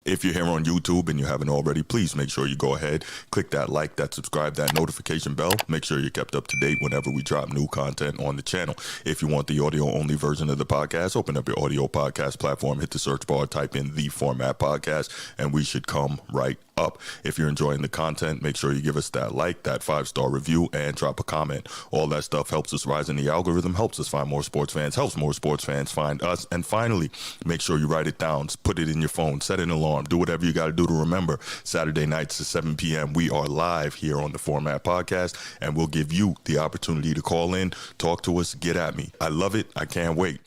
If you're here on YouTube and you haven't already, please make sure you go ahead, click that like, that subscribe, that notification bell. Make sure you're kept up to date whenever we drop new content on the channel. If you want the audio-only version of the podcast, open up your audio podcast platform, hit the search bar, type in The Format Podcast, and we should come right up. If you're enjoying the content, make sure you give us that like, that 5-star review, and drop a comment. All that stuff helps us rise in the algorithm, helps us find more sports fans, helps more sports fans find us. And finally, make sure you write it down, put it in your phone, set an alarm, do whatever you got to do to remember. Saturday nights at 7 p.m. we are live here on the Format Podcast, and we'll give you the opportunity to call in, talk to us, get at me. I love it. I can't wait.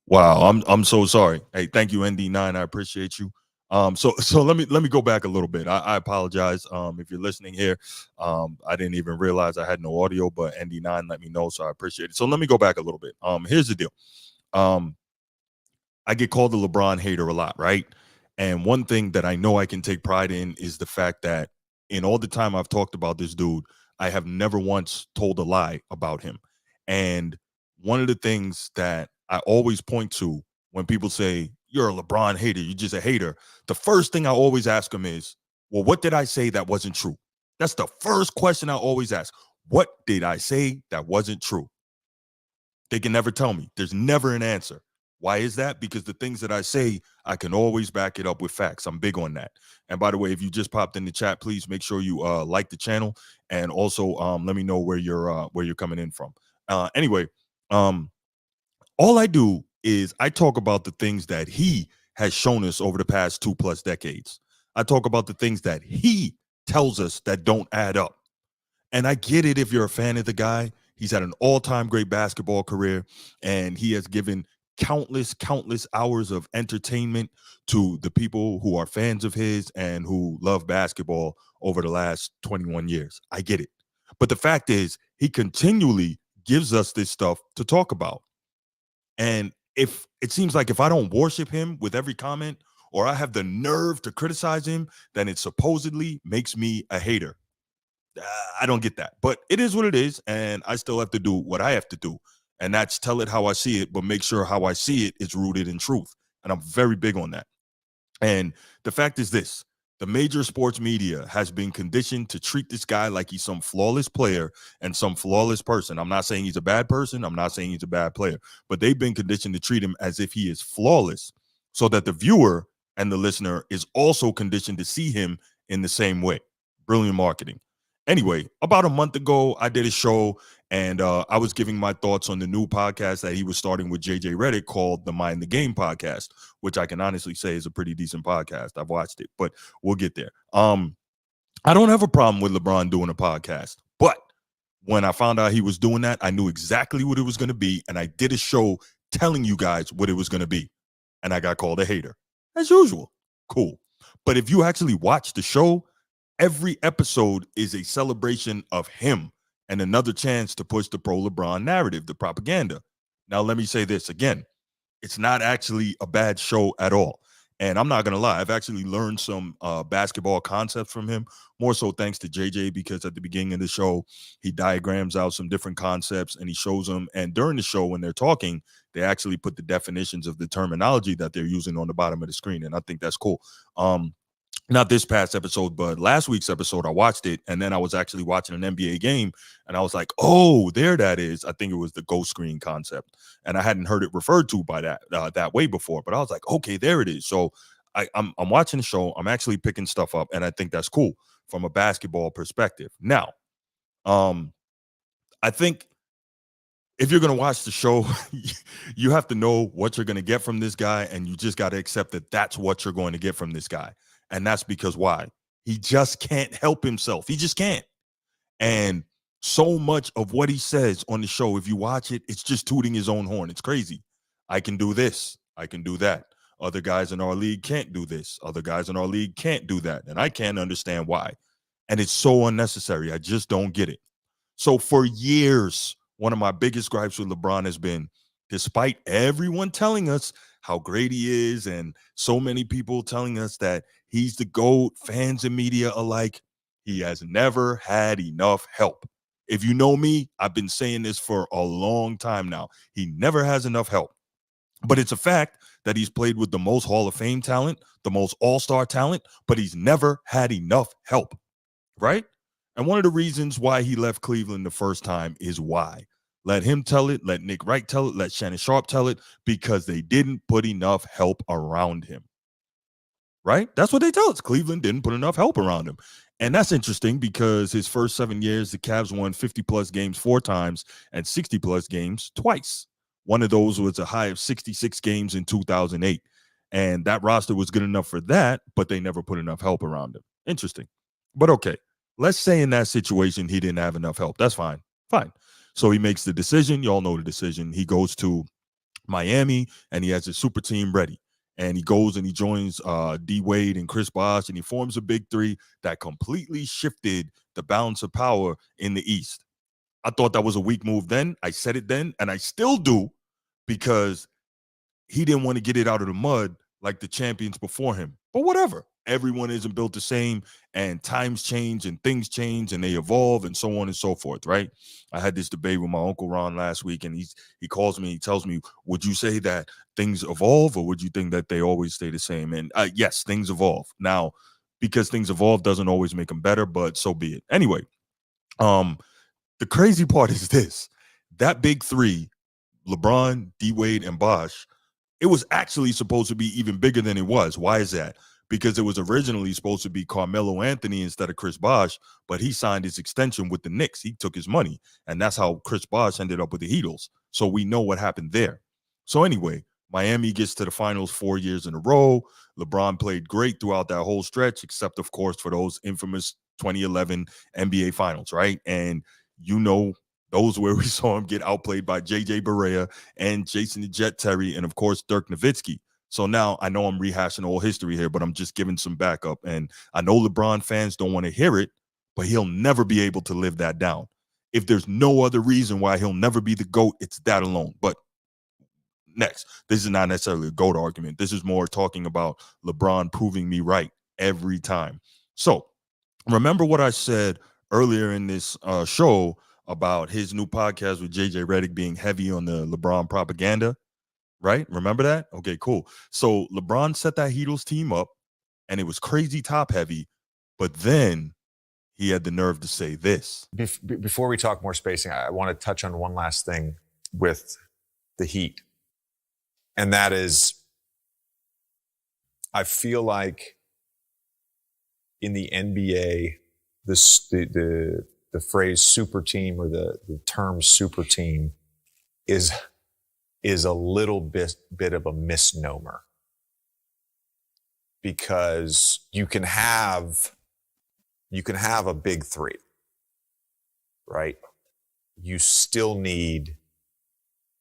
Wow, I'm so sorry. Hey, thank you, ND9. I appreciate you. So let me go back a little bit. I apologize. If you're listening here, I didn't even realize I had no audio, but ND9 let me know, so I appreciate it. So let me go back a little bit. Here's the deal. Um, I get called the LeBron hater a lot, right? And one thing that I know I can take pride in is the fact that in all the time I've talked about this dude, I have never once told a lie about him. And one of the things that I always point to when people say, you're a LeBron hater, you're just a hater, the first thing I always ask them is, well, what did I say that wasn't true? That's the first question I always ask. What did I say that wasn't true? They can never tell me. There's never an answer. Why is that? Because the things that I say, I can always back it up with facts. I'm big on that. And by the way, if you just popped in the chat, please make sure you like the channel and also let me know where you're coming in from. Anyway, um, all I do is I talk about the things that he has shown us over the past 2+ decades. I talk about the things that he tells us that don't add up. And I get it if you're a fan of the guy. He's had an all-time great basketball career, and he has given countless hours of entertainment to the people who are fans of his and who love basketball over the last 21 years. I get it. But the fact is, he continually gives us this stuff to talk about. And if it seems like if I don't worship him with every comment or I have the nerve to criticize him, then it supposedly makes me a hater. I don't get that, but it is what it is, and I still have to do what I have to do, and that's tell it how I see it, but make sure how I see it is rooted in truth, and I'm very big on that. And the fact is this: the major sports media has been conditioned to treat this guy like he's some flawless player and some flawless person. I'm not saying he's a bad person. I'm not saying he's a bad player, but they've been conditioned to treat him as if he is flawless so that the viewer and the listener is also conditioned to see him in the same way. Brilliant marketing. Anyway, about a month ago, I did a show and I was giving my thoughts on the new podcast that he was starting with JJ Redick called the Mind the Game podcast, which I can honestly say is a pretty decent podcast. I've watched it, but we'll get there. I don't have a problem with LeBron doing a podcast, but when I found out he was doing that, I knew exactly what it was going to be, and I did a show telling you guys what it was going to be, and I got called a hater, as usual. Cool. But if you actually watch the show, every episode is a celebration of him and another chance to push the pro LeBron narrative, the propaganda. Now, let me say this again. It's not actually a bad show at all. And I'm not going to lie, I've actually learned some basketball concepts from him, more so thanks to JJ, because at the beginning of the show, he diagrams out some different concepts and he shows them. And during the show, when they're talking, they actually put the definitions of the terminology that they're using on the bottom of the screen. And I think that's cool. Not this past episode, but last week's episode, I watched it, and then I was actually watching an NBA game, and I was like, oh, there that is. I think it was the ghost screen concept, and I hadn't heard it referred to by that way before, but I was like, okay, there it is. So I'm watching the show. I'm actually picking stuff up, and I think that's cool from a basketball perspective. Now, I think if you're going to watch the show, you have to know what you're going to get from this guy, and you just got to accept that that's what you're going to get from this guy. And that's because why? He just can't help himself. He just can't. And so much of what he says on the show, if you watch it, it's just tooting his own horn. It's crazy. I can do this. I can do that. Other guys in our league can't do this. Other guys in our league can't do that. And I can't understand why. And it's so unnecessary. I just don't get it. So for years, one of my biggest gripes with LeBron has been, despite everyone telling us how great he is and so many people telling us that he's the GOAT, fans and media alike, he has never had enough help. If you know me, I've been saying this for a long time now. He never has enough help. But it's a fact that he's played with the most Hall of Fame talent, the most all-star talent, but he's never had enough help, right? And one of the reasons why he left Cleveland the first time is why. Let him tell it, let Nick Wright tell it, let Shannon Sharp tell it, because they didn't put enough help around him. Right? That's what they tell us. Cleveland didn't put enough help around him. And that's interesting because his first 7 years, the Cavs won 50+ games 4 times and 60+ games twice. One of those was a high of 66 games in 2008. And that roster was good enough for that, but they never put enough help around him. Interesting. But okay, let's say in that situation, he didn't have enough help. That's fine. Fine. So he makes the decision. You all know the decision. He goes to Miami and he has his super team ready. And he goes and he joins D Wade and Chris Bosh, and he forms a big three that completely shifted the balance of power in the East. I thought that was a weak move then. I said it then, and I still do, because he didn't want to get it out of the mud like the champions before him. But whatever. Everyone isn't built the same, and times change and things change and they evolve and so on and so forth, right? I had this debate with my Uncle Ron last week, and he calls me, he tells me, would you say that things evolve, or would you think that they always stay the same? And yes, things evolve. Now, because things evolve doesn't always make them better, but so be it. Anyway, The crazy part is this: that big three, LeBron, D Wade, and Bosh, it was actually supposed to be even bigger than it was. Why is that? Because it was originally supposed to be Carmelo Anthony instead of Chris Bosh, but he signed his extension with the Knicks. He took his money, and that's how Chris Bosh ended up with the Heatles. So we know what happened there. So anyway, Miami gets to the finals 4 years in a row. LeBron played great throughout that whole stretch, except of course for those infamous 2011 NBA finals, right? And you know, those where we saw him get outplayed by JJ Barea and Jason the Jet Terry, and of course Dirk Nowitzki. So now I know I'm rehashing old history here, but I'm just giving some backup. And I know LeBron fans don't want to hear it, but he'll never be able to live that down. If there's no other reason why he'll never be the GOAT, it's that alone. But next, this is not necessarily a GOAT argument. This is more talking about LeBron proving me right every time. So remember what I said earlier in this show about his new podcast with JJ Redick being heavy on the LeBron propaganda, right? Remember that? Okay, cool. So LeBron set that Heatles team up, and it was crazy top heavy, but then he had the nerve to say this. Before we talk more spacing, I want to touch on one last thing with the Heat. And that is, I feel like in the NBA, the phrase super team or the term super team is a little bit of a misnomer, because you can have a big three, right? You still need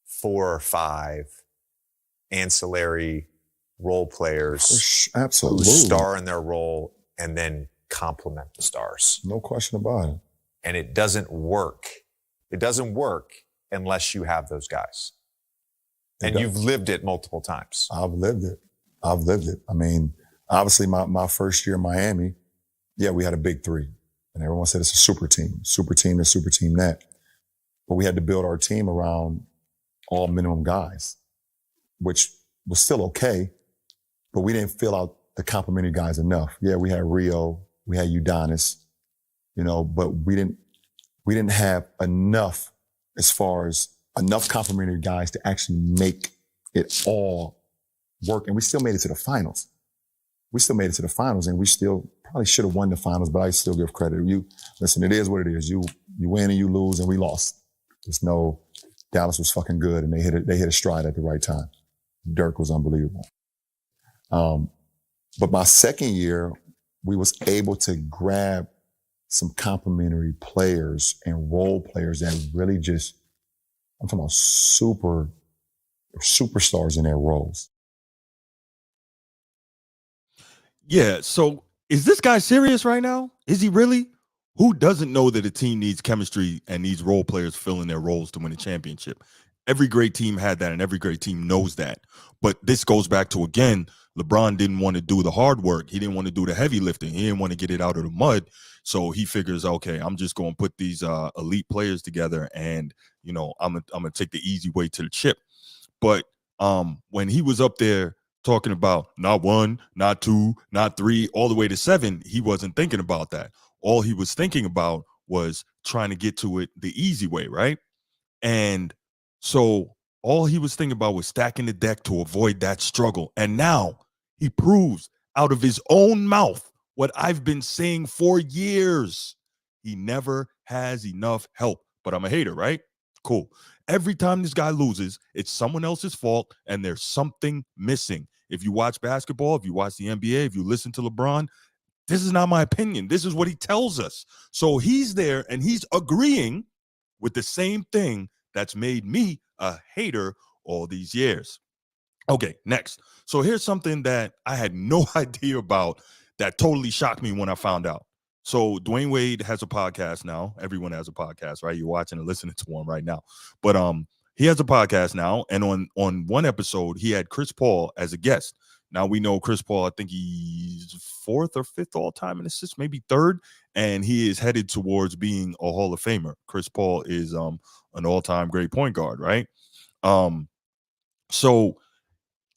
4 or 5 ancillary role players Absolutely. who star in their role and then complement the stars. No question about it. And it doesn't work. It doesn't work unless you have those guys. And you've lived it multiple times. I've lived it. I mean, obviously my first year in Miami, yeah, we had a big three. And everyone said it's a super team this, super team that. But we had to build our team around all minimum guys, which was still okay, but we didn't fill out the complimentary guys enough. Yeah, we had Rio, we had Udonis, but we didn't have enough as far as enough complimentary guys to actually make it all work. And we still made it to the finals. And we still probably should have won the finals, but I still give credit. Listen, it is what it is. You win and you lose, and we lost. There's no, Dallas was fucking good, and they hit a stride at the right time. Dirk was unbelievable. But my second year, we was able to grab some complimentary players and role players that really just, I'm talking about superstars in their roles. Yeah, so is this guy serious right now? Is he really? Who doesn't know that a team needs chemistry and needs role players filling their roles to win a championship? Every great team had that, and every great team knows that. But this goes back to, again, LeBron didn't want to do the hard work. He didn't want to do the heavy lifting. He didn't want to get it out of the mud. So he figures, okay, I'm just going to put these elite players together, and, I'm going to take the easy way to the chip. But when he was up there talking about not 1, not 2, not 3, all the way to 7, he wasn't thinking about that. All he was thinking about was trying to get to it the easy way, right? And so all he was thinking about was stacking the deck to avoid that struggle. And now he proves out of his own mouth what I've been saying for years. He never has enough help. But I'm a hater, right? Cool. Every time this guy loses, it's someone else's fault, and there's something missing. If you watch basketball, if you watch the NBA, if you listen to LeBron, this is not my opinion. This is what he tells us. So he's there, and he's agreeing with the same thing that's made me a hater all these years. Okay, next. So here's something that I had no idea about that totally shocked me when I found out. So Dwayne Wade has a podcast now. Everyone has a podcast, right? You're watching and listening to one right now. But he has a podcast now, and on one episode, he had Chris Paul as a guest. Now we know Chris Paul, I think he's 4th or 5th all-time in assists, maybe 3rd, and he is headed towards being a Hall of Famer. Chris Paul is an all-time great point guard, right? So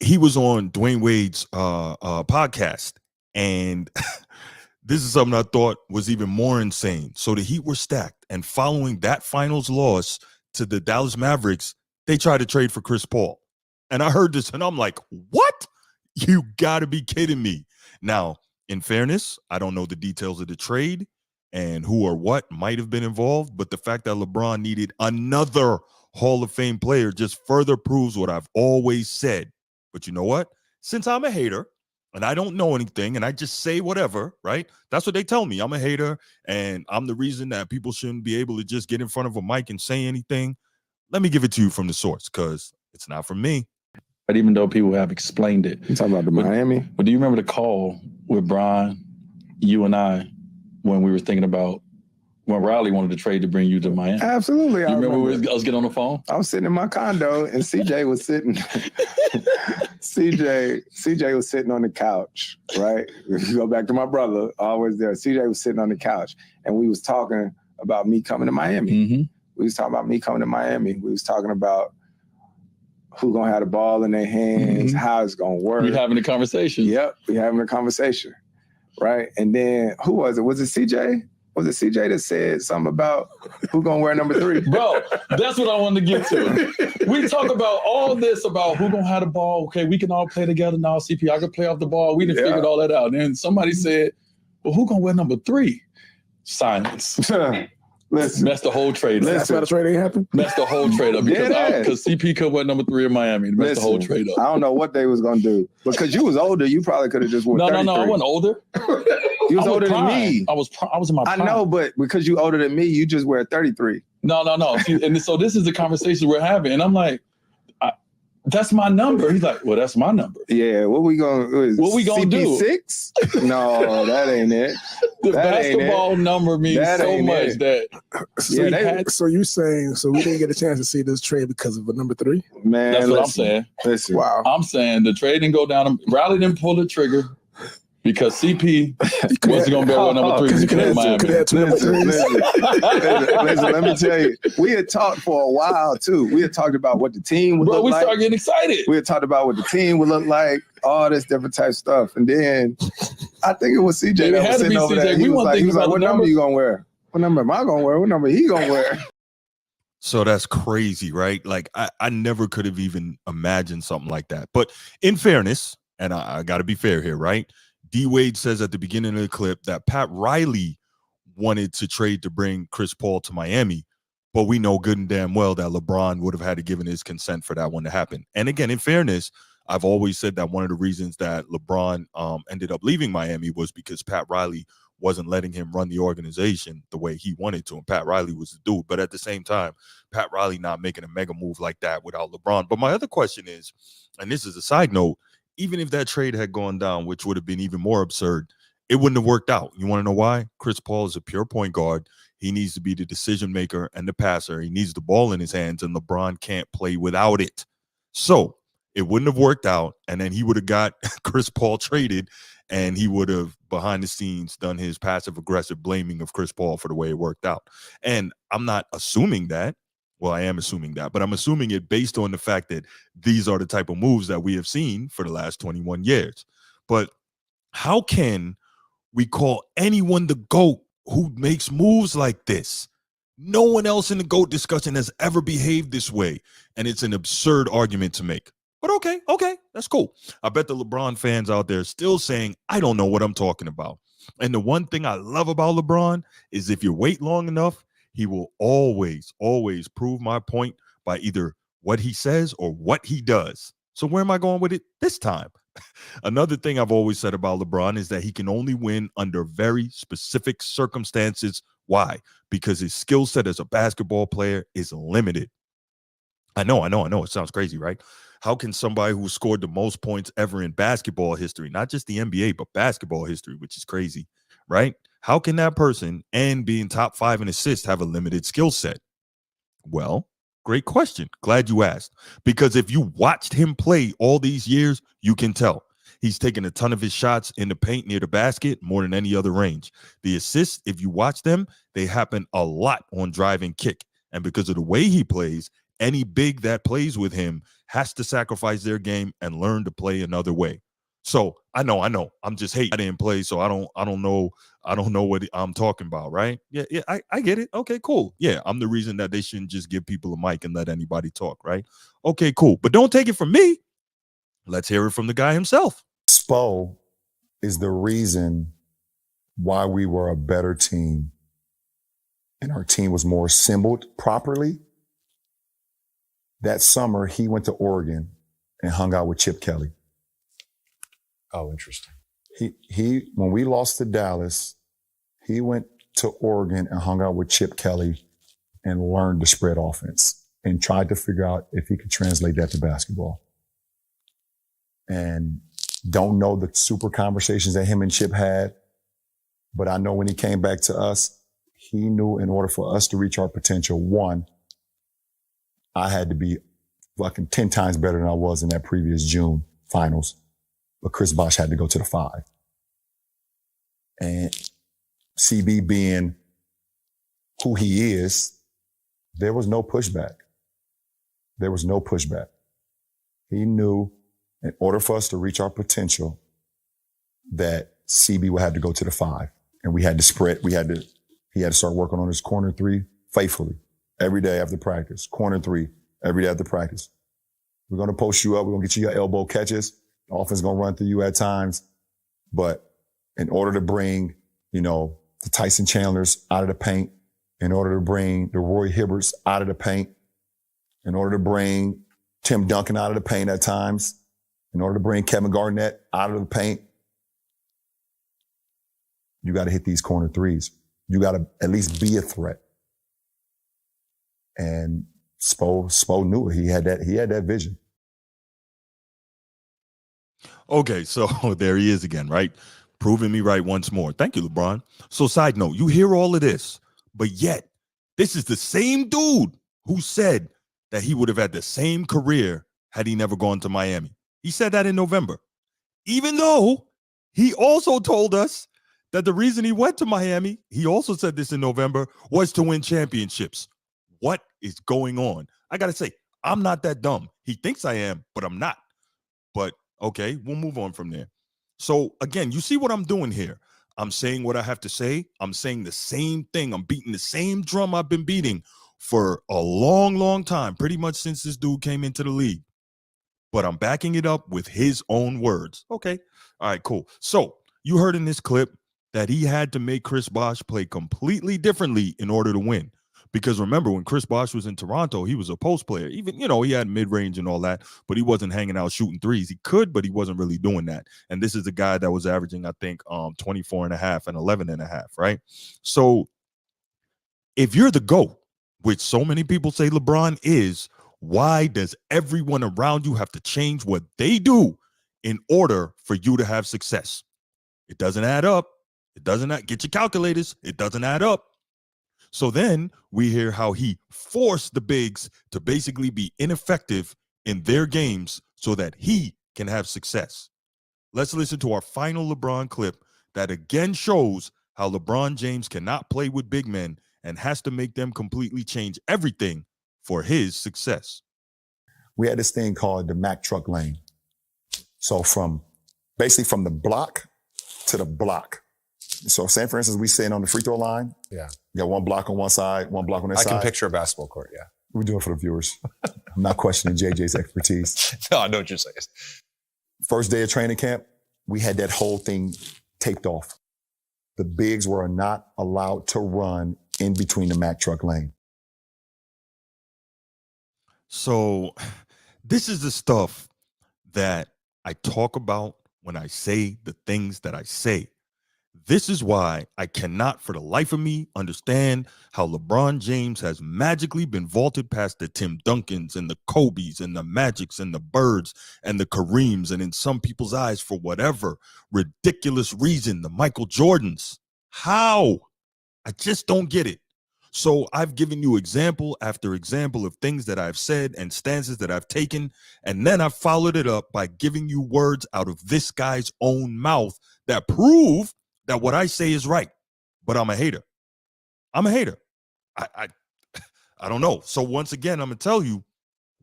he was on Dwayne Wade's podcast, and this is something I thought was even more insane. So the Heat were stacked, And following that finals loss to the Dallas Mavericks, they tried to trade for Chris Paul. And I heard this and I'm like, what? You got to be kidding me. Now, in fairness, I don't know the details of the trade and who or what might have been involved, but the fact that LeBron needed another Hall of Fame player just further proves what I've always said. But you know what? Since I'm a hater and I don't know anything and I just say whatever, right? That's what they tell me. I'm a hater and I'm the reason that people shouldn't be able to just get in front of a mic and say anything. Let me give it to you from the source because it's not from me. But even though people have explained it. You talking about the Miami? But do you remember the call with Brian, you and I, when we were thinking about when Riley wanted to trade to bring you to Miami? Absolutely. You remember I was getting on the phone? I was sitting in my condo and CJ was sitting. CJ was sitting on the couch, right? If you go back to my brother, always there. CJ was sitting on the couch and we was talking about me coming to Miami. Mm-hmm. We was talking about me coming to Miami. We was talking about who gonna have the ball in their hands, how it's gonna work. We having a conversation. Yep, we having a conversation, right? And then who was it? Was it CJ? Was it CJ that said something about who gonna wear number 3? Bro, that's what I wanted to get to. We talk about all this about who gonna have the ball. Okay, we can all play together now. CP, I can play off the ball. We done figured all that out. And then somebody said, well, who gonna wear number 3? Silence. Listen, messed the whole trade up. That's why the trade ain't happened? Messed the whole trade up because CP could wear number 3 in Miami. Messed the whole trade up. I don't know what they was going to do. Because you was older, you probably could have just won 33. No, I wasn't older. You was older than me. I was in my prime. I know, but because you older than me, you just wear 33. No. See, and so this is the conversation we're having. And I'm like, that's my number. He's like, well, that's my number. Yeah, what we gonna do? CP6? No, that ain't it. The basketball number means so much that. So you saying we didn't get a chance to see this trade because of a number 3? Man, that's what I'm saying. Listen, wow. I'm saying the trade didn't go down. Riley didn't pull the trigger because CP wasn't going to be able to number 3 because of Miami. Listen, let me tell you, we had talked for a while too. We had talked about what the team would look like. We started getting excited. We had talked about what the team would look like, all this different type stuff. And then I think it was CJ that was sitting over there. He was like, what number you gonna wear? What number am I gonna wear? What number he gonna wear? So that's crazy, right? Like I never could have even imagined something like that. But in fairness, and I got to be fair here, right? D Wade says at the beginning of the clip that Pat Riley wanted to trade to bring Chris Paul to Miami, but we know good and damn well that LeBron would have had to given his consent for that one to happen. And again, in fairness, I've always said that one of the reasons that LeBron ended up leaving Miami was because Pat Riley wasn't letting him run the organization the way he wanted to. And Pat Riley was the dude. But at the same time, Pat Riley not making a mega move like that without LeBron. But my other question is, and this is a side note, even if that trade had gone down, which would have been even more absurd, it wouldn't have worked out. You want to know why? Chris Paul is a pure point guard. He needs to be the decision maker and the passer. He needs the ball in his hands, and LeBron can't play without it. So it wouldn't have worked out, and then he would have got Chris Paul traded, and he would have, behind the scenes, done his passive-aggressive blaming of Chris Paul for the way it worked out. And I'm not assuming that. Well, I am assuming that, but I'm assuming it based on the fact that these are the type of moves that we have seen for the last 21 years. But how can we call anyone the GOAT who makes moves like this? No one else in the GOAT discussion has ever behaved this way, and it's an absurd argument to make. But okay, that's cool. I bet the LeBron fans out there still saying, I don't know what I'm talking about. And the one thing I love about LeBron is if you wait long enough, he will always prove my point by either what he says or what he does. So where am I going with it this time? Another thing I've always said about LeBron is that he can only win under very specific circumstances. Why? Because his skill set as a basketball player is limited. I know. It sounds crazy, right? How can somebody who scored the most points ever in basketball history, not just the NBA, but basketball history, which is crazy, right? How can that person and being top 5 in assists have a limited skill set? Well, great question. Glad you asked. Because if you watched him play all these years, you can tell. He's taken a ton of his shots in the paint near the basket more than any other range. The assists, if you watch them, they happen a lot on drive and kick. And because of the way he plays, any big that plays with him has to sacrifice their game and learn to play another way. So I know. I'm just hating. I didn't play, so I don't know what I'm talking about, right? Yeah, I get it. Okay, cool. Yeah, I'm the reason that they shouldn't just give people a mic and let anybody talk, right? Okay, cool. But don't take it from me. Let's hear it from the guy himself. Spo is the reason why we were a better team and our team was more assembled properly. That summer, he went to Oregon and hung out with Chip Kelly. Oh, interesting. He when we lost to Dallas, he went to Oregon and hung out with Chip Kelly and learned the spread offense and tried to figure out if he could translate that to basketball. And don't know the super conversations that him and Chip had, but I know when he came back to us, he knew in order for us to reach our potential, one, I had to be fucking 10 times better than I was in that previous June finals. But Chris Bosh had to go to the 5. And CB being who he is, there was no pushback. There was no pushback. He knew in order for us to reach our potential that CB would have to go to the 5. And we had to spread, he had to start working on his corner 3 faithfully every day after practice. Corner 3 every day after practice. We're going to post you up. We're going to get you your elbow catches. The offense is going to run through you at times. But in order to bring, the Tyson Chandlers out of the paint, in order to bring the Roy Hibberts out of the paint, in order to bring Tim Duncan out of the paint at times, in order to bring Kevin Garnett out of the paint, you got to hit these corner 3s. You got to at least be a threat. And Spo knew it. He had that vision. Okay, so there he is again, right? Proving me right once more. Thank you, LeBron. So side note, you hear all of this, but yet this is the same dude who said that he would have had the same career had he never gone to Miami. He said that in November, even though he also told us that the reason he went to Miami, he also said this in November, was to win championships. What is going on? I got to say, I'm not that dumb. He thinks I am, but I'm not. But okay, we'll move on from there. So again, you see what I'm doing here. I'm saying what I have to say. I'm saying the same thing. I'm beating the same drum I've been beating for a long, long time, pretty much since this dude came into the league. But I'm backing it up with his own words. Okay. All right, cool. So you heard in this clip that he had to make Chris Bosh play completely differently in order to win. Because remember, when Chris Bosh was in Toronto, he was a post player. Even, he had mid-range and all that, but he wasn't hanging out shooting threes. He could, but he wasn't really doing that. And this is a guy that was averaging, I think, 24 and a half and 11 and a half, right? So if you're the GOAT, which so many people say LeBron is, why does everyone around you have to change what they do in order for you to have success? It doesn't add up. It doesn't get your calculators. It doesn't add up. So then we hear how he forced the bigs to basically be ineffective in their games so that he can have success. Let's listen to our final LeBron clip that again shows how LeBron James cannot play with big men and has to make them completely change everything for his success. We had this thing called the Mack truck lane. So from the block to the block. So say, for instance, we stand on the free throw line. Yeah. You got one block on one side, one block on that side. I can picture a basketball court, yeah. We do it for the viewers. I'm not questioning JJ's expertise. No, I know what you're saying. First day of training camp, we had that whole thing taped off. The bigs were not allowed to run in between the Mack truck lane. So this is the stuff that I talk about when I say the things that I say. This is why I cannot for the life of me understand how LeBron James has magically been vaulted past the Tim Duncans and the Kobes and the Magics and the Birds and the Kareems, and in some people's eyes, for whatever ridiculous reason, the Michael Jordans. How? I just don't get it. So I've given you example after example of things that I've said and stances that I've taken, and then I've followed it up by giving you words out of this guy's own mouth that prove that what I say is right. But I'm a hater. I'm a hater. I don't know. So once again, I'm going to tell you,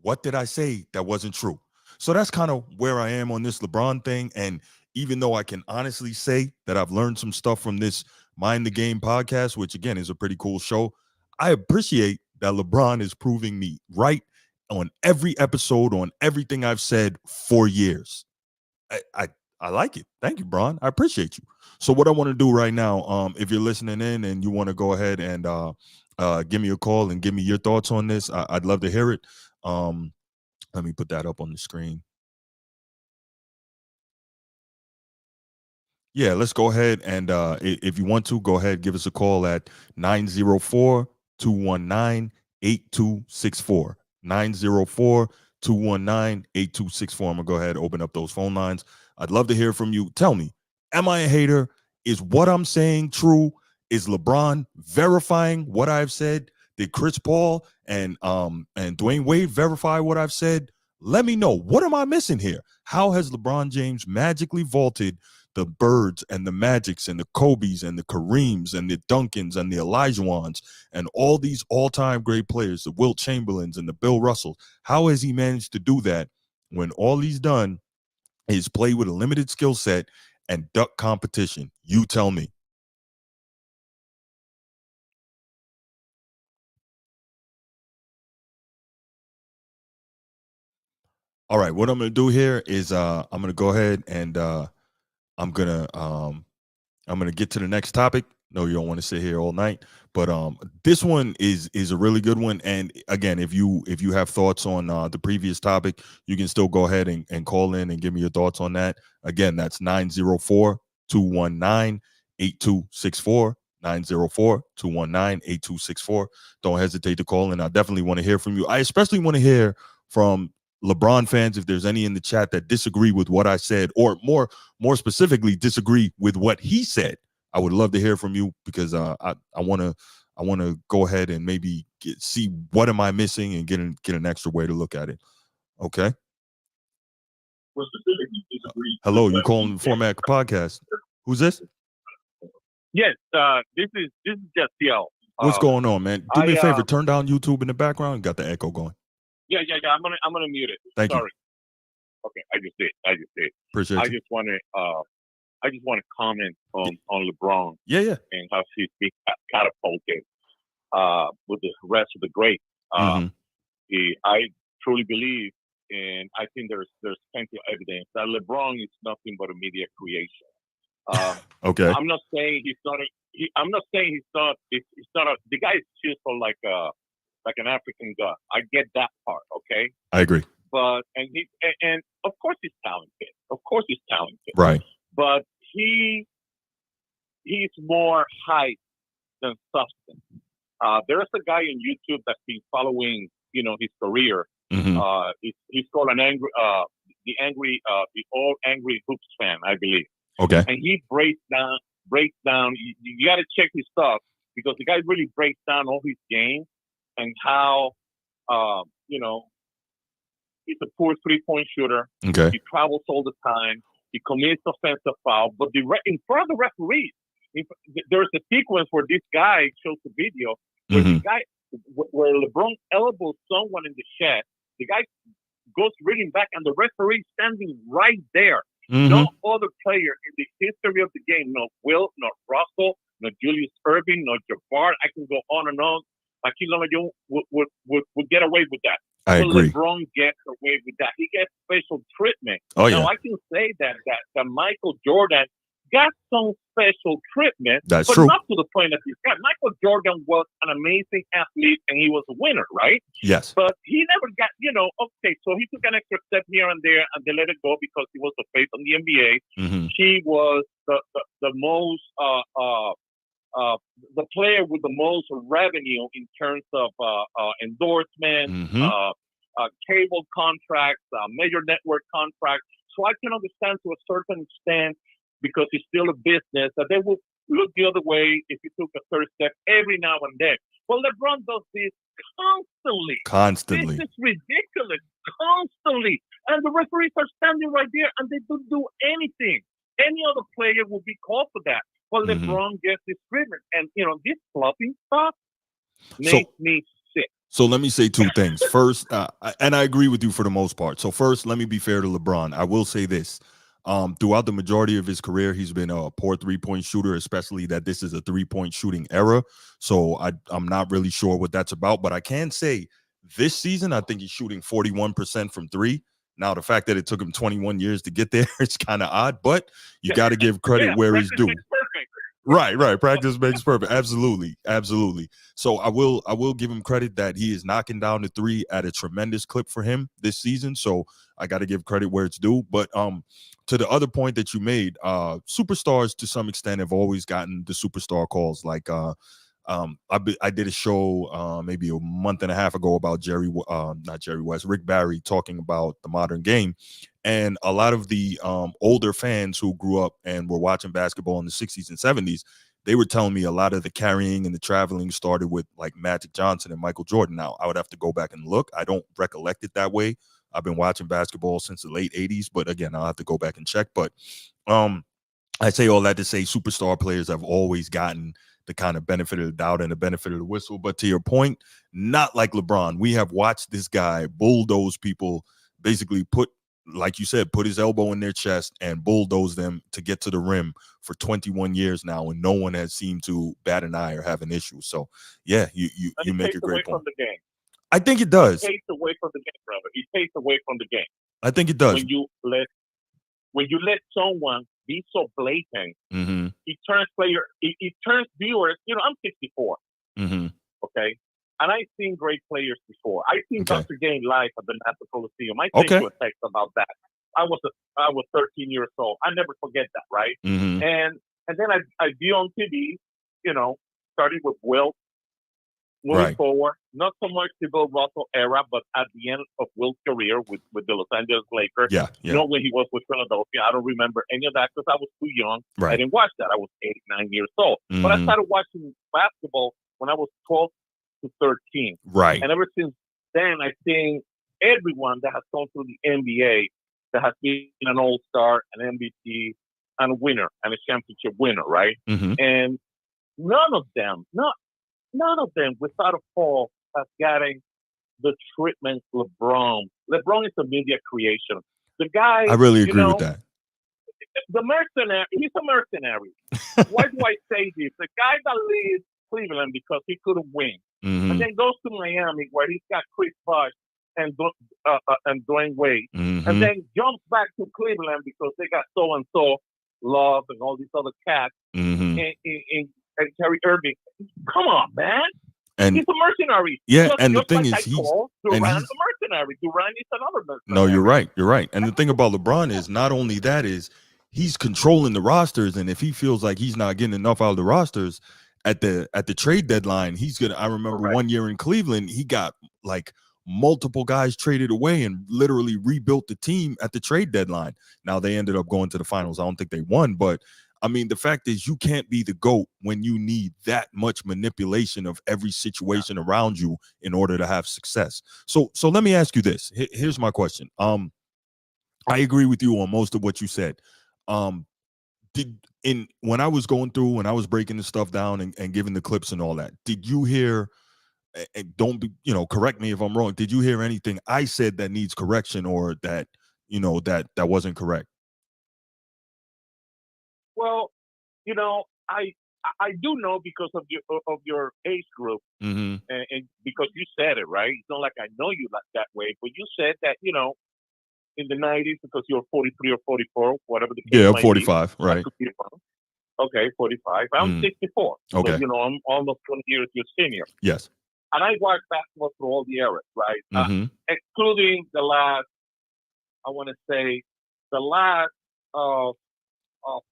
what did I say that wasn't true? So that's kind of where I am on this LeBron thing. And even though I can honestly say that I've learned some stuff from this Mind the Game podcast, which again is a pretty cool show, I appreciate that LeBron is proving me right on every episode, on everything I've said for years. I like it. Thank you, Bron. I appreciate you. So what I want to do right now, if you're listening in and you want to go ahead and give me a call and give me your thoughts on this, I'd love to hear it. Let me put that up on the screen. Yeah, let's go ahead and if you want to, go ahead, give us a call at 904-219-8264. 904-219-8264. I'm gonna go ahead and open up those phone lines. I'd love to hear from you. Tell me, am I a hater? Is what I'm saying true? Is LeBron verifying what I've said? Did Chris Paul and Dwayne Wade verify what I've said? Let me know. What am I missing here? How has LeBron James magically vaulted the Birds and the Magics and the Kobes and the Kareems and the Duncans and the Olajuwons and all these all-time great players, the Wilt Chamberlains and the Bill Russells? How has he managed to do that when all he's done is play with a limited skill set and duck competition? You tell me. All right, what I'm going to do here is I'm going to go ahead and I'm going to get to the next topic. No, you don't want to sit here all night, but this one is a really good one. And again, if you have thoughts on the previous topic, you can still go ahead and call in and give me your thoughts on that. Again, that's 904-219-8264. 904-219-8264. Don't hesitate to call in. I definitely want to hear from you. I especially want to hear from LeBron fans, if there's any in the chat that disagree with what I said, or more specifically disagree with what he said. I would love to hear from you, because I want to go ahead and maybe see what am I missing and get an extra way to look at it. Okay. Hello, you calling the Format Podcast? Who's this? Yes, this is just Yo. What's going on, man? Do me a favor, turn down YouTube in the background. Got the echo going. Yeah. I'm gonna mute it. Thank Sorry. you. Okay, I just did. Appreciate you. I just want to comment on LeBron. Yeah. And how he's being catapulted with the rest of the greats. I truly believe, and I think there's plenty of evidence that LeBron is nothing but a media creation. Okay. I'm not saying he's not. The guy is just like an African god. I get that part. Okay. I agree. But and of course he's talented. Right. But he's more hype than substance. There's a guy on YouTube that's been following, his career. He's called the All Angry Hoops fan, I believe. Okay. And he breaks down. You got to check his stuff, because the guy really breaks down all his games and how, he's a poor 3-point shooter. Okay. He travels all the time. He commits offensive foul, but in front of the referees, there's a sequence where this guy shows the video where LeBron elbows someone in the chest. The guy goes reading back, and the referee standing right there. No other player in the history of the game, no Wilt, no Russell, no Julius Erving, no Jabbar. I can go on and on. Shaquille O'Neal would get away with that. I agree. LeBron gets away with that. He gets special treatment. Oh, yeah. Now, I can say that Michael Jordan got some special treatment, but true. Not to the point that he's got. Michael Jordan was an amazing athlete, and he was a winner, right? Yes. But he never got, okay, so he took an extra step here and there, and they let it go because he was the face of the NBA. He was the most, the player with the most revenue in terms of endorsements, cable contracts, major network contracts. So I can understand to a certain extent, because it's still a business, that they will look the other way if you took a third step every now and then. Well, LeBron does this constantly. This is ridiculous. Constantly. And the referees are standing right there, and they don't do anything. Any other player would be called for that. Well, LeBron gets this treatment. And, this fluffing stuff makes me sick. So let me say two things. First, and I agree with you for the most part. So first, let me be fair to LeBron. I will say this. Throughout the majority of his career, he's been a poor three-point shooter, especially that this is a three-point shooting era. So I'm not really sure what that's about, but I can say this season, I think he's shooting 41% from three. Now, the fact that it took him 21 years to get there, it's kind of odd, but you got to give credit where it's due. Right. Practice makes perfect. Absolutely. So I will give him credit that he is knocking down the three at a tremendous clip for him this season. So I got to give credit where it's due. But to the other point that you made, superstars to some extent have always gotten the superstar calls. Like I did a show maybe a month and a half ago about not Jerry West, Rick Barry, talking about the modern game. And a lot of the older fans who grew up and were watching basketball in the 60s and 70s, they were telling me a lot of the carrying and the traveling started with like Magic Johnson and Michael Jordan. Now, I would have to go back and look. I don't recollect it that way. I've been watching basketball since the late 80s, but again, I'll have to go back and check. But I say all that to say superstar players have always gotten the kind of benefit of the doubt and the benefit of the whistle. But to your point, not like LeBron. We have watched this guy bulldoze people, basically like you said, put his elbow in their chest and bulldoze them to get to the rim for 21 years now, and no one has seemed to bat an eye or have an issue. So, yeah, you make a great point. From the game. I think it does. It takes away from the game, brother. It takes away from the game. I think it does. When you let someone be so blatant, it turns viewers. I'm 64. Okay. And I've seen great players before. I've seen Dr. Game live at the National Coliseum. I sent you a text about that. I was 13 years old. I never forget that, right? And then I view on TV, starting with Wilt, moving forward. Not so much the Bill Russell era, but at the end of Wilt's career with the Los Angeles Lakers. Yeah. When he was with Philadelphia. I don't remember any of that because I was too young. Right. I didn't watch that. I was 8, 9 years old. But I started watching basketball when I was 12 to 13. Right. And ever since then, I've seen everyone that has gone through the NBA that has been an all-star, an MVP, and a winner, and a championship winner, right? And none of them, without a fall, have gotten the treatment LeBron. LeBron is a media creation. The guy, I really agree with that. The mercenary, he's a mercenary. Why do I say this? The guy that leaves Cleveland because he couldn't win. And then goes to Miami where he's got Chris Bosh and Dwayne Wade. And then jumps back to Cleveland because they got so-and-so Love and all these other cats and Kyrie Irving. Come on, man. And he's a mercenary. Yeah, and the thing is, Durant's a mercenary. Durant is another mercenary. No, you're right. And the thing about LeBron is not only that is he's controlling the rosters, and if he feels like he's not getting enough out of the rosters at the trade deadline, he's gonna. I remember one year in Cleveland, he got like multiple guys traded away and literally rebuilt the team at the trade deadline. Now they ended up going to the finals. I don't think they won, but I mean, the fact is you can't be the GOAT when you need that much manipulation of every situation around you in order to have success. So let me ask you this. Here's my question. I agree with you on most of what you said. When I was going through and I was breaking the stuff down and giving the clips and all that, did you hear, and don't be, correct me if I'm wrong, did you hear anything I said that needs correction or that, that wasn't correct? Well, I do know because of your age group, and because you said it, right? It's not like I know you like that way, but you said that, in the 90s, because you're 43 or 44, whatever the case might 45, be, right? Okay, 45. I'm 64. Okay. So, I'm almost 20 years your senior. Yes. And I watched basketball through all the eras, right? Excluding the last, I want to say, the last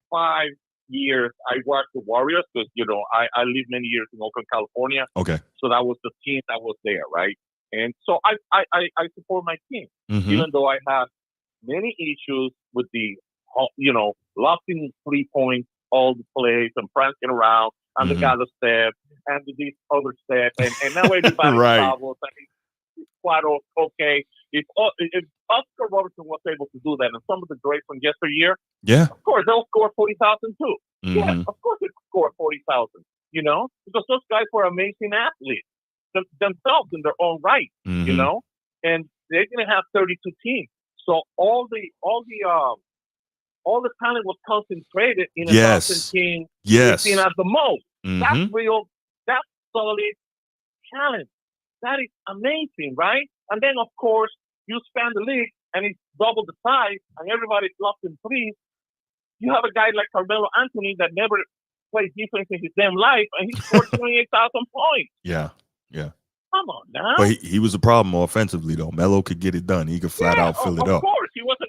5 years, I watched the Warriors because, I lived many years in Oakland, California. Okay. So that was the team that was there, right? And so I support my team, even though I have many issues with the, lofting 3 points, all the plays and prancing around and the Gaza step and these other steps. And now everybody travels and it's quite okay. If Oscar Robertson was able to do that and some of the greats from yesteryear, of course, they'll score 40,000 too. Yeah, of course they score 40,000, because those guys were amazing athletes. themselves in their own right, you know, and they're going to have 32 teams. So all the talent was concentrated in a dozen team, 15 at the most. That's real. That's solid talent. That is amazing, right? And then, of course, you span the league and it's double the size and everybody's locked in threes. You have a guy like Carmelo Anthony that never played defense in his damn life and he scored 28,000 points. Yeah. Come on now. But he was a problem offensively, though. Melo could get it done. He could flat out fill it up. Of course. He was a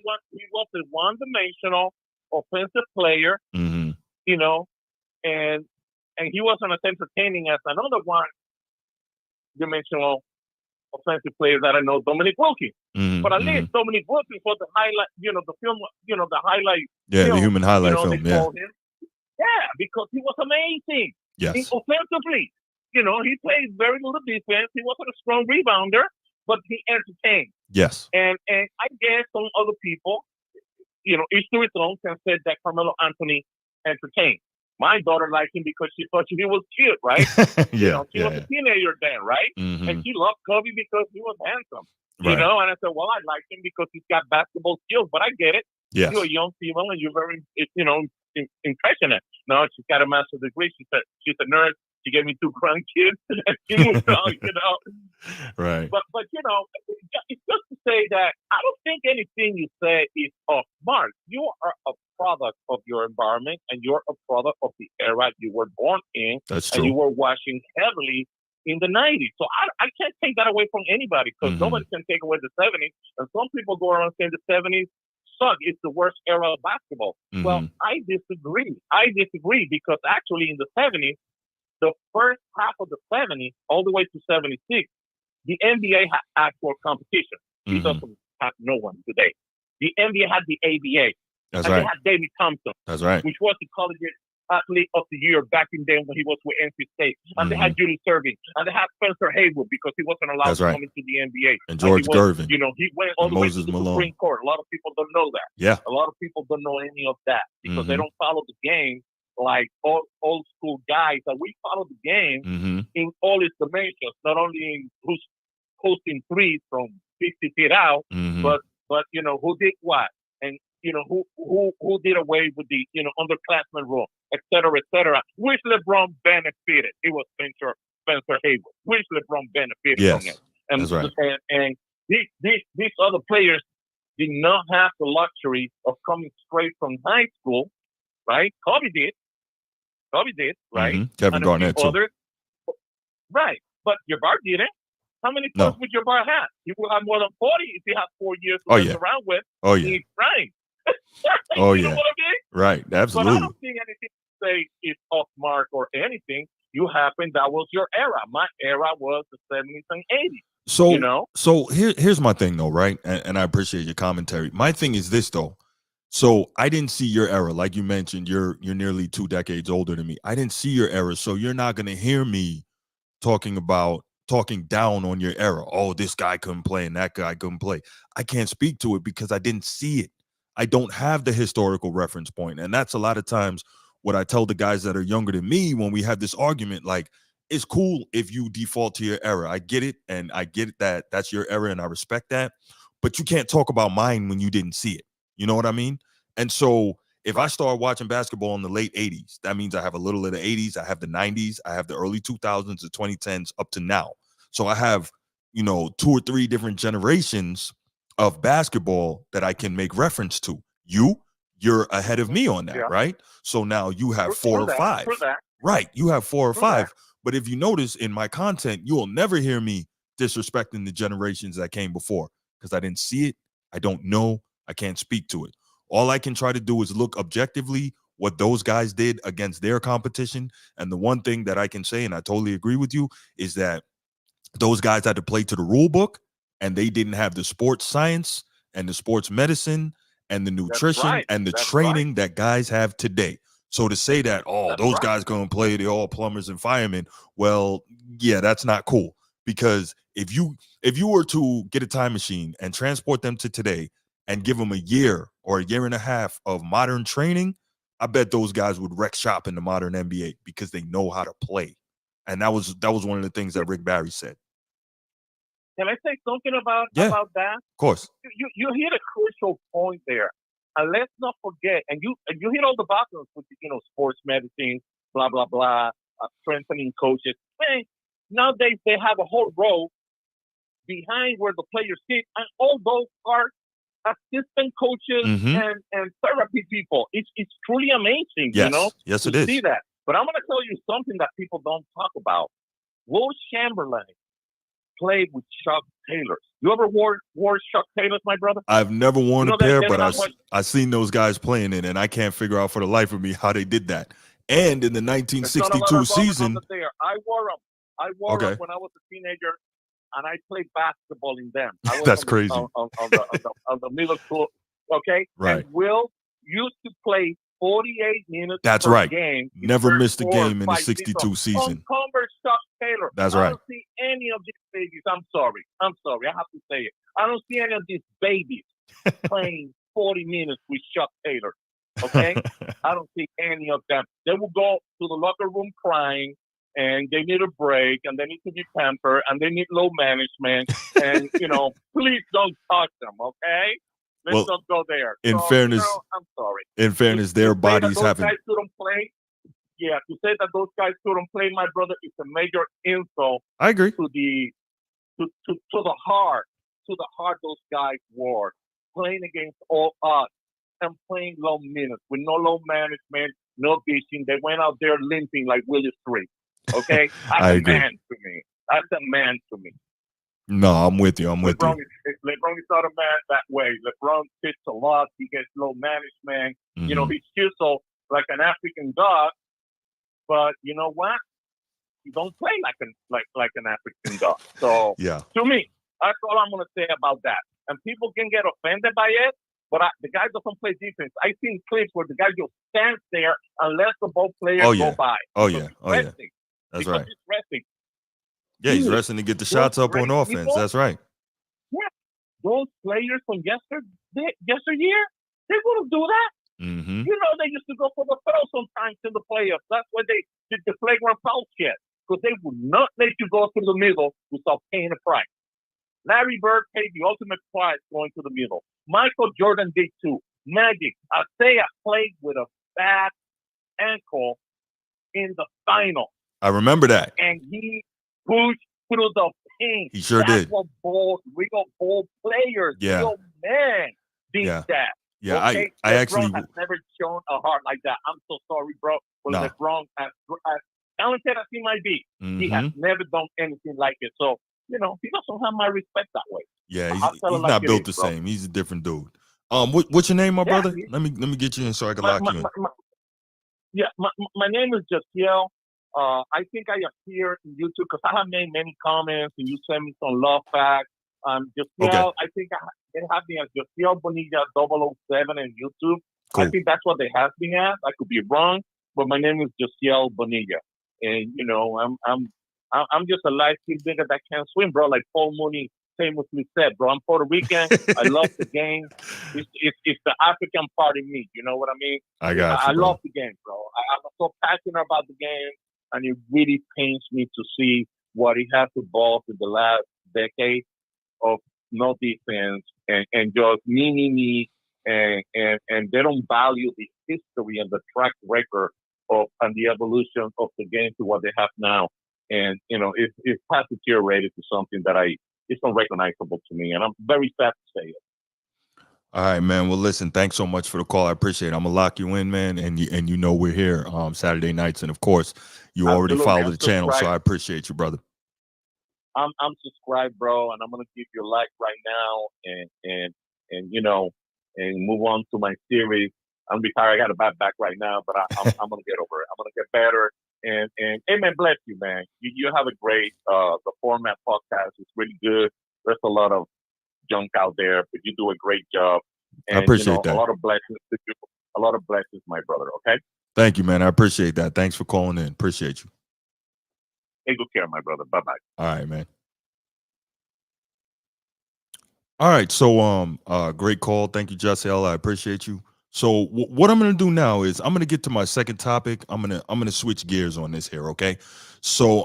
one-dimensional offensive player, you know, and he wasn't as entertaining as another one-dimensional offensive player that I know, Dominic Wilkins. But at least Dominic Wilkins was the highlight, you know, the film, you know, the highlight. Yeah, film, the human highlight film. Yeah. Yeah, because he was amazing. Yes. Offensively, you know, he played very little defense. He wasn't a strong rebounder, but he entertained. Yes. And I guess some other people, you know, each to its own, can say that Carmelo Anthony entertained. My daughter liked him because she thought he was cute, right? You know, she was a teenager then, right? And she loved Kobe because he was handsome. You know, and I said, well, I like him because he's got basketball skills, but I get it. Yes. You're a young female and you're very, you know, impressionate. No, she's got a master's degree. She's a nurse. She gave me 2 grandkids and she moved on, you know. Right. But you know, it's just to say that I don't think anything you say is off mark. You are a product of your environment and you're a product of the era you were born in. That's true. And you were watching heavily in the 90s. So I can't take that away from anybody because nobody can take away the 70s. And some people go around saying the 70s suck. It's the worst era of basketball. Well, I disagree. Because actually in the 70s, the first half of the 70s, all the way to 76, the NBA had actual competition. It doesn't have no one today. The NBA had the ABA. That's and right. They had David Thompson. That's right. Which was the college athlete of the year back in then when he was with NC State. And they had Julius Erving. And they had Spencer Haywood because he wasn't allowed to come into the NBA. And George Gervin. You know, he went all the way to the Supreme Court. A lot of people don't know that. Yeah. A lot of people don't know any of that because they don't follow the game like old school guys. That we follow the game in all its dimensions, not only in who's posting threes from 50 feet out, but you know, who did what, and you know, who did away with the, you know, underclassmen rule, et cetera, which LeBron benefited. It was Spencer Haywood, which LeBron benefited from it. And, that's right. And these other players did not have the luxury of coming straight from high school, right? Kobe did, right? Kevin Garnett too. Others, right, but Jabbar didn't. How many points would Jabbar have? He will have more than 40 if he had 4 years to run around with. Oh yeah. He's prime. You know what I mean? Right, absolutely. But I don't think anything to say is off mark or anything. You happened, that was your era. My era was the 70s and 80s. So, you know? So here's my thing though, right? And I appreciate your commentary. My thing is this though. So I didn't see your era. Like you mentioned, you're nearly 2 decades older than me. I didn't see your era. So you're not gonna hear me talking down on your era. Oh, this guy couldn't play and that guy couldn't play. I can't speak to it because I didn't see it. I don't have the historical reference point. And that's a lot of times what I tell the guys that are younger than me when we have this argument. Like, it's cool if you default to your era. I get it. And I get that that's your era and I respect that. But you can't talk about mine when you didn't see it. You know what I mean? And so if I start watching basketball in the late 80s, that means I have a little of the 80s, I have the 90s, I have the early 2000s, the 2010s up to now. So I have, you know, 2 or 3 different generations of basketball that I can make reference to. You're ahead of me on that, right? So now you have 4 or 5. Right, you have 4 or 5. But if you notice in my content, you will never hear me disrespecting the generations that came before because I didn't see it, I don't know, I can't speak to it. All I can try to do is look objectively what those guys did against their competition. And the one thing that I can say, and I totally agree with you, is that those guys had to play to the rule book and they didn't have the sports science and the sports medicine and the nutrition and the training that guys have today. So to say that, those guys going to play, they're all plumbers and firemen. Well, yeah, that's not cool. Because if you were to get a time machine and transport them to today and give them a year or a year and a half of modern training, I bet those guys would wreck shop in the modern NBA because they know how to play And that was one of the things that Rick Barry said. Can I say something about Yeah, that? Of course. You hit a crucial point there. And let's not forget, and you hit all the buttons with, sports medicine, blah, blah, blah, strengthening coaches. Man, nowadays they have a whole row behind where the players sit, and all those are assistant coaches and therapy people. It's truly amazing, Yes. Yes, to it is. see that. But I'm going to tell you something that people don't talk about. Will Chamberlain played with Chuck Taylors. You ever wore Chuck Taylors, my brother? I've never worn a pair, but I've seen those guys playing it, and I can't figure out for the life of me how they did that. And in the 1962 season, I wore them. I wore them when I was a teenager, and I played basketball in them. I was That's crazy. On the middle school, okay? Right. And Will used to play 48 minutes That's per right. game. Never missed a game in the 62 season. Uncovered Chuck Taylor. That's right. I don't see any of these babies. I'm sorry. I have to say it. I don't see any of these babies playing 40 minutes with Chuck Taylor. Okay? I don't see any of them. They will go to the locker room crying, and they need a break, and they need to be pampered, and they need low management. And, please don't touch them, okay? Let's not go there. In fairness, I'm sorry. In fairness, their bodies haven't. Guys couldn't play. Yeah, to say that those guys couldn't play, my brother, is a major insult. I agree. To the heart those guys were playing against all odds and playing low minutes with no low management, no vision. They went out there limping like Willie Street. Okay, I agree. Man to me. That's a man to me. No, I'm with you. LeBron is not a man that way. LeBron sits a lot. He gets low management. He's chiseled like an African god. But you know what? He don't play like an African god. So to me, that's all I'm gonna say about that. And people can get offended by it, but the guy doesn't play defense. I've seen clips where the guy just stands there and lets the ball players go by. That's right. He's resting. Yeah, he's resting to get the shots up on offense. That's right. Yeah, those players from yesteryear, they wouldn't do that. Mm-hmm. They used to go for the foul sometimes in the playoffs. That's why they did the flagrant foul shit, because they would not let you go through the middle without paying a price. Larry Bird paid the ultimate price going to the middle. Michael Jordan did too. Magic. Isaiah played with a bad ankle in the final. I remember that. And he pushed through the paint. He sure did. What real ball players, real men did that. Yeah, okay? I actually has never shown a heart like that. I'm so sorry, bro. But LeBron, as talented as he might be, he has never done anything like it. So, he doesn't have my respect that way. Yeah, he's not built the same. He's a different dude. What's your name, my brother? Let me get you in so I can lock you in. My name is Jasiel. I think I appear in YouTube because I have made many comments and you send me some love facts. Jasiel, I think they have me as Jasiel Bonilla 007 in YouTube. Cool. I think that's what they have me as. I could be wrong, but my name is Jasiel Bonilla. And, I'm just a light-skinned nigga that can't swim, bro, like Paul Mooney famously said, bro. I'm Puerto Rican. I love the game. It's the African part of me. You know what I mean? I got you, I love the game, bro. I'm so passionate about the game, and it really pains me to see what it has evolved in the last decade of no defense and just me, and they don't value the history and the track record and the evolution of the game to what they have now. And, it has deteriorated to something that it's unrecognizable to me. And I'm very sad to say it. All right, man. Well, listen, thanks so much for the call. I appreciate it. I'm going to lock you in, man. And we're here Saturday nights. And of course, you already follow the channel. So I appreciate you, brother. I'm subscribed, bro. And I'm going to give you a like right now and move on to my series. I'm retired. I got a bad back right now, but I'm going to get over it. I'm going to get better. And amen, bless you, man. You have a great, the format podcast is really good. There's a lot of junk out there, but you do a great job. And, I appreciate that. A lot of blessings to you. A lot of blessings, my brother, okay? Thank you, man. I appreciate that. Thanks for calling in. Appreciate you. Take good care, my brother. Bye-bye. All right, man. All right, so great call. Thank you, Jasiel. I appreciate you. So what I'm going to do now is I'm going to get to my second topic. I'm going to switch gears on this here, okay? So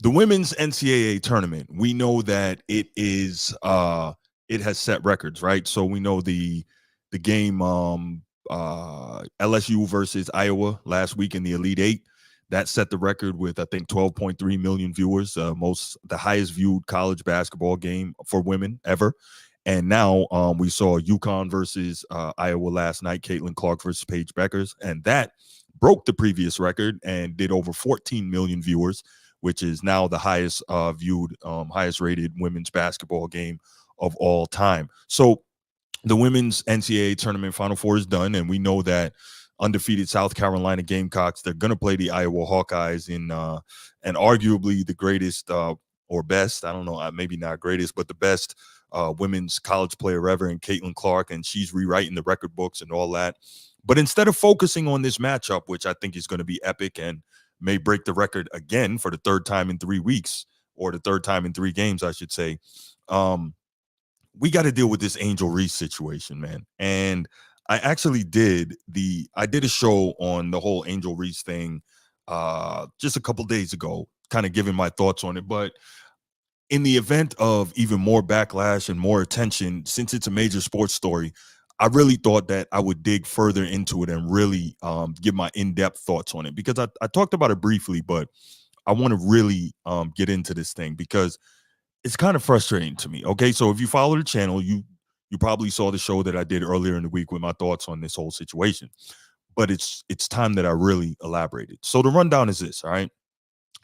the women's NCAA tournament, we know that it has set records, right? So we know the game LSU versus Iowa last week in the Elite Eight, that set the record with I think 12.3 million viewers, the highest viewed college basketball game for women ever. And now we saw UConn versus Iowa last night, Caitlin Clark versus Paige Beckers, and that broke the previous record and did over 14 million viewers, which is now the highest viewed, highest rated women's basketball game of all time. So the women's NCAA tournament Final Four is done, and we know that undefeated South Carolina Gamecocks, they're going to play the Iowa Hawkeyes in and arguably the greatest or best, I don't know, maybe not greatest, but the best women's college player ever in Caitlin Clark, and she's rewriting the record books and all that. But instead of focusing on this matchup, which I think is going to be epic and may break the record again for the third time in 3 weeks, or the third time in 3 games, I should say, we got to deal with this Angel Reese situation, man. And I actually did a show on the whole Angel Reese thing just a couple days ago, kind of giving my thoughts on it. But in the event of even more backlash and more attention, since it's a major sports story, I really thought that I would dig further into it and really give my in-depth thoughts on it, because I talked about it briefly, but I want to really get into this thing because it's kind of frustrating to me. Okay, so if you follow the channel, you probably saw the show that I did earlier in the week with my thoughts on this whole situation. But it's time that I really elaborated. So the rundown is this, all right?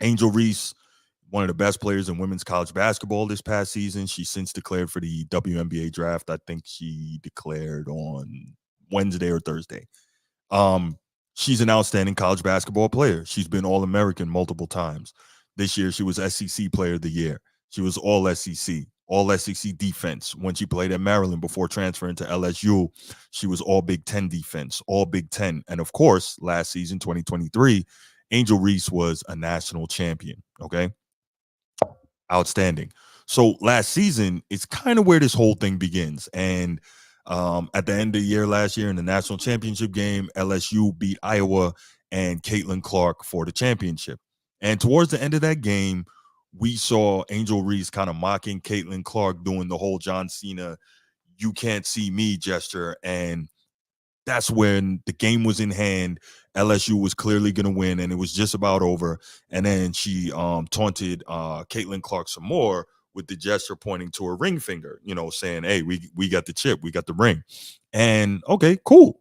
Angel Reese, one of the best players in women's college basketball this past season. She since declared for the WNBA draft. I think she declared on Wednesday or Thursday. She's an outstanding college basketball player. She's been All-American multiple times. This year, she was SEC Player of the Year. She was All-SEC defense when she played at Maryland before transferring to LSU. She was All Big Ten defense, All Big Ten. And of course, last season, 2023, Angel Reese was a national champion, okay? Outstanding. So last season, it's kind of where this whole thing begins. And at the end of the year last year in the national championship game, LSU beat Iowa and Caitlin Clark for the championship. And towards the end of that game, we saw Angel Reese kind of mocking Caitlin Clark, doing the whole John Cena, "you can't see me" gesture. And that's when the game was in hand. LSU was clearly going to win, and it was just about over. And then she taunted Caitlin Clark some more with the gesture pointing to her ring finger, saying, "Hey, we got the chip, we got the ring." And okay, cool.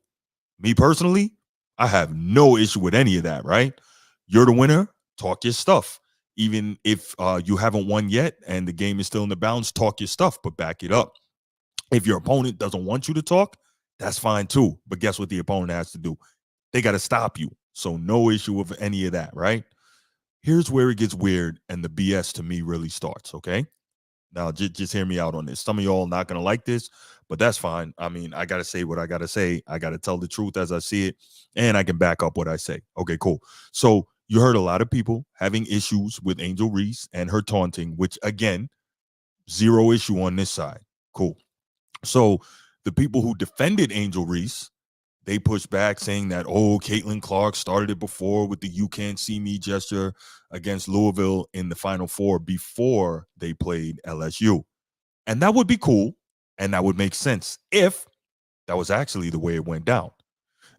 Me personally, I have no issue with any of that, right? You're the winner, talk your stuff. Even if you haven't won yet and the game is still in the balance, talk your stuff, but back it up. If your opponent doesn't want you to talk, that's fine too. But guess what the opponent has to do? They got to stop you. So no issue with any of that, right? Here's where it gets weird and the BS to me really starts, okay? Now, just hear me out on this. Some of y'all not going to like this, but that's fine. I mean, I got to say what I got to say. I got to tell the truth as I see it, and I can back up what I say. Okay, cool. So you heard a lot of people having issues with Angel Reese and her taunting, which, again, zero issue on this side. Cool. So the people who defended Angel Reese, they pushed back saying that, Caitlin Clark started it before with the "you can't see me" gesture against Louisville in the Final Four before they played LSU. And that would be cool, and that would make sense if that was actually the way it went down.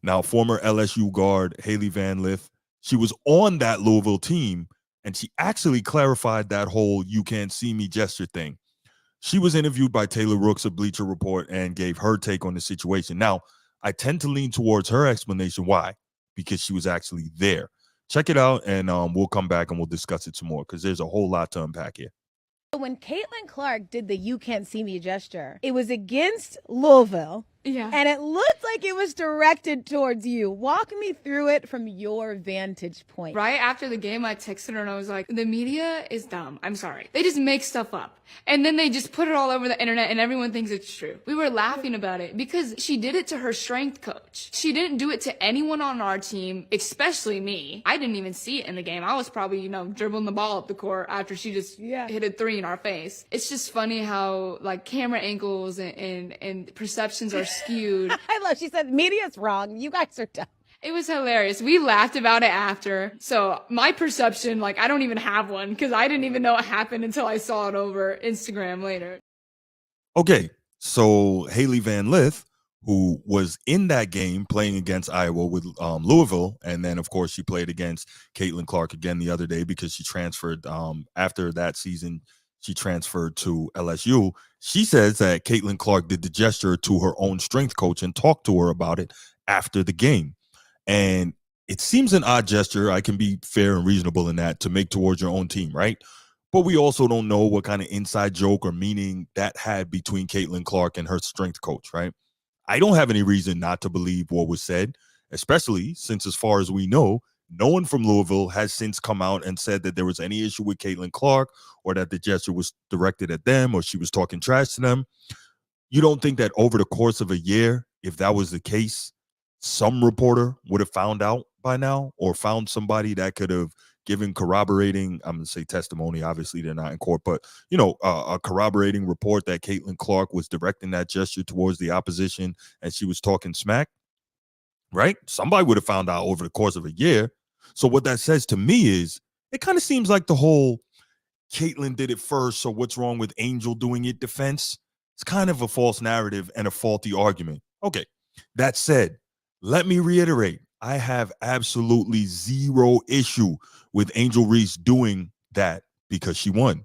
Now, former LSU guard Haley Van Lith, she was on that Louisville team, and she actually clarified that whole "you can't see me" gesture thing. She was interviewed by Taylor Rooks of Bleacher Report and gave her take on the situation. Now, I tend to lean towards her explanation. Why? Because she was actually there. Check it out, and we'll come back and we'll discuss it some more because there's a whole lot to unpack here. When Caitlin Clark did the "you can't see me" gesture, it was against Louisville. Yeah. And it looked like it was directed towards you. Walk me through it from your vantage point. Right after the game, I texted her and I was like, the media is dumb. I'm sorry. They just make stuff up. And then they just put it all over the internet and everyone thinks it's true. We were laughing about it because she did it to her strength coach. She didn't do it to anyone on our team, especially me. I didn't even see it in the game. I was probably, dribbling the ball up the court after she just hit a 3 in our face. It's just funny how camera angles and perceptions are skewed. I love, she said, media's wrong. You guys are dumb. It was hilarious. We laughed about it after. So my perception, like, I don't even have one because I didn't even know it happened until I saw it over Instagram later. Okay, so Haley Van Lith, who was in that game playing against Iowa with Louisville, and then, of course, she played against Caitlin Clark again the other day because she transferred after that season. She transferred to LSU. She says that Caitlin Clark did the gesture to her own strength coach and talked to her about it after the game. And it seems an odd gesture. I can be fair and reasonable in that to make towards your own team, right? But we also don't know what kind of inside joke or meaning that had between Caitlin Clark and her strength coach, right? I don't have any reason not to believe what was said, especially since, as far as we know, no one from Louisville has since come out and said that there was any issue with Caitlin Clark or that the gesture was directed at them or she was talking trash to them. You don't think that over the course of a year, if that was the case, some reporter would have found out by now or found somebody that could have given corroborating, I'm going to say testimony, obviously they're not in court, but, you know, a corroborating report that Caitlin Clark was directing that gesture towards the opposition and she was talking smack, right? Somebody would have found out over the course of a year. So what that says to me is it kind of seems like the whole Caitlin did it first, so what's wrong with Angel doing it defense? It's kind of a false narrative and a faulty argument. Okay, that said, let me reiterate, I have absolutely zero issue with Angel Reese doing that because she won.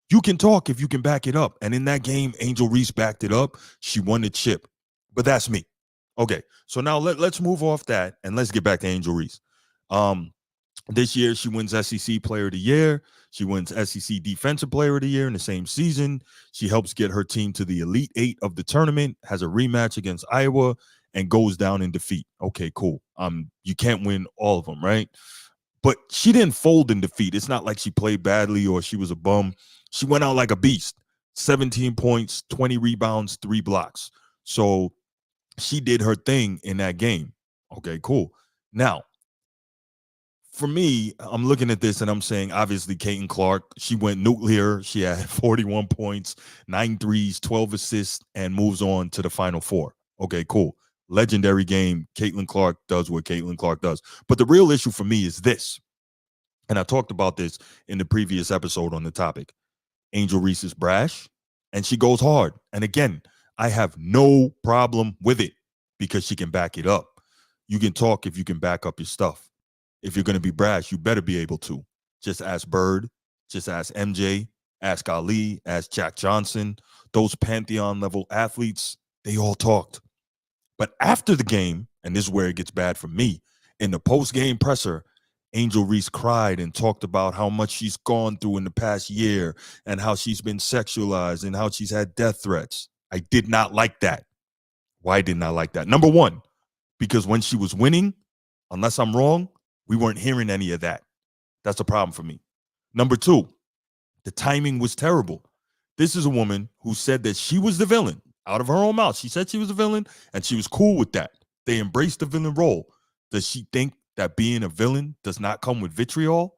You can talk if you can back it up. And in that game, Angel Reese backed it up. She won the chip. But that's me. Okay, so now let's move off that and let's get back to Angel Reese. This year, she wins SEC Player of the Year. She wins SEC Defensive Player of the Year in the same season. She helps get her team to the Elite Eight of the tournament, has a rematch against Iowa, and goes down in defeat. Okay, cool. You can't win all of them, right? But she didn't fold in defeat. It's not like she played badly or she was a bum. She went out like a beast. 17 points, 20 rebounds, 3 blocks. So she did her thing in that game. Okay, cool. Now, for me, I'm looking at this and I'm saying, obviously, Caitlin Clark, she went nuclear. She had 41 points, 9 threes, 12 assists, and moves on to the Final Four. Okay, cool. Legendary game. Caitlin Clark does what Caitlin Clark does. But the real issue for me is this, and I talked about this in the previous episode on the topic. Angel Reese is brash, and she goes hard. And again, I have no problem with it because she can back it up. You can talk if you can back up your stuff. If you're going to be brash, you better be able to. Just ask Bird, just ask MJ, ask Ali, ask Jack Johnson. Those Pantheon-level athletes, they all talked. But after the game, and this is where it gets bad for me, in the post-game presser, Angel Reese cried and talked about how much she's gone through in the past year and how she's been sexualized and how she's had death threats. I did not like that. Why didn't I like that? Number one, because when she was winning, unless I'm wrong, we weren't hearing any of that. That's a problem for me. Number two, the timing was terrible. This is a woman who said that she was the villain. Out of her own mouth, she said she was a villain, and she was cool with that. They embraced the villain role. Does she think that being a villain does not come with vitriol?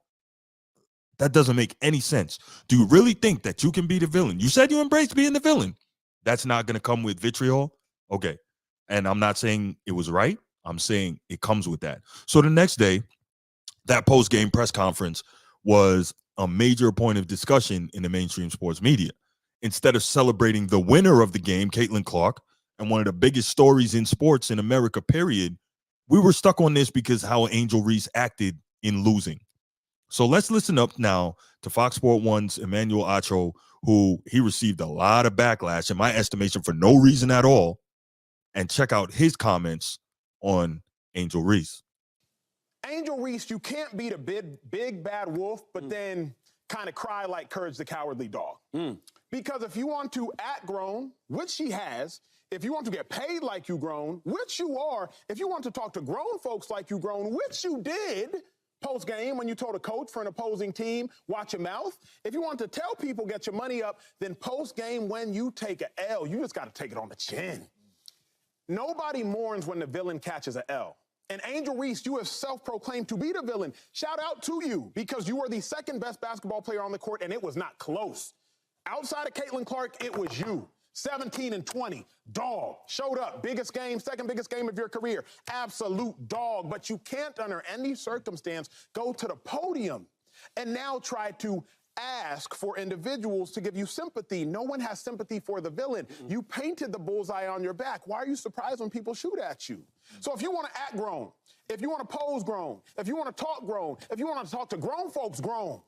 That doesn't make any sense. Do you really think that you can be the villain? You said you embraced being the villain. That's not going to come with vitriol? Okay. And I'm not saying it was right. I'm saying it comes with that. So the next day, that post-game press conference was a major point of discussion in the mainstream sports media. Instead of celebrating the winner of the game, Caitlin Clark, and one of the biggest stories in sports in America, period, we were stuck on this because how Angel Reese acted in losing. So let's listen up now to Fox Sport 1's Emmanuel Acho, who he received a lot of backlash, in my estimation, for no reason at all, and check out his comments on Angel Reese. Angel Reese, you can't beat a big bad wolf, but then kind of cry like Courage the Cowardly Dog. Because if you want to act grown, which she has, if you want to get paid like you grown, which you are, if you want to talk to grown folks like you grown, which you did post-game when you told a coach for an opposing team, watch your mouth. If you want to tell people get your money up, then post-game when you take an L, you just got to take it on the chin. Nobody mourns when the villain catches an L. And Angel Reese, you have self-proclaimed to be the villain. Shout out to you because you were the second best basketball player on the court and it was not close. Outside of Caitlin Clark, it was you. 17-20, dog. Showed up, biggest game, second biggest game of your career. Absolute dog. But you can't, under any circumstance, go to the podium and now try to ask for individuals to give you sympathy. No one has sympathy for the villain. You painted the bullseye on your back. Why are you surprised when people shoot at you? So if you want to act grown, if you want to pose grown, if you want to talk grown, if you want to talk to grown folks grown,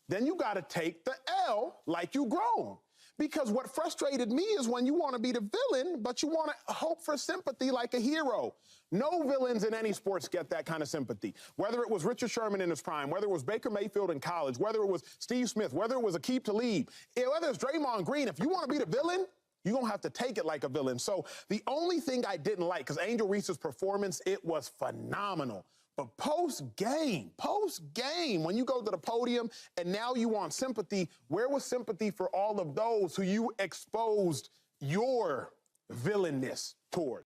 then you got to take the L like you grown. Because what frustrated me is when you want to be the villain, but you want to hope for sympathy like a hero. No villains in any sports get that kind of sympathy. Whether it was Richard Sherman in his prime, whether it was Baker Mayfield in college, whether it was Steve Smith, whether it was Aqib Talib, whether it's Draymond Green, if you want to be the villain, you're going to have to take it like a villain. So the only thing I didn't like, because Angel Reese's performance, it was phenomenal. But post-game, when you go to the podium and now you want sympathy, where was sympathy for all of those who you exposed your villainness toward?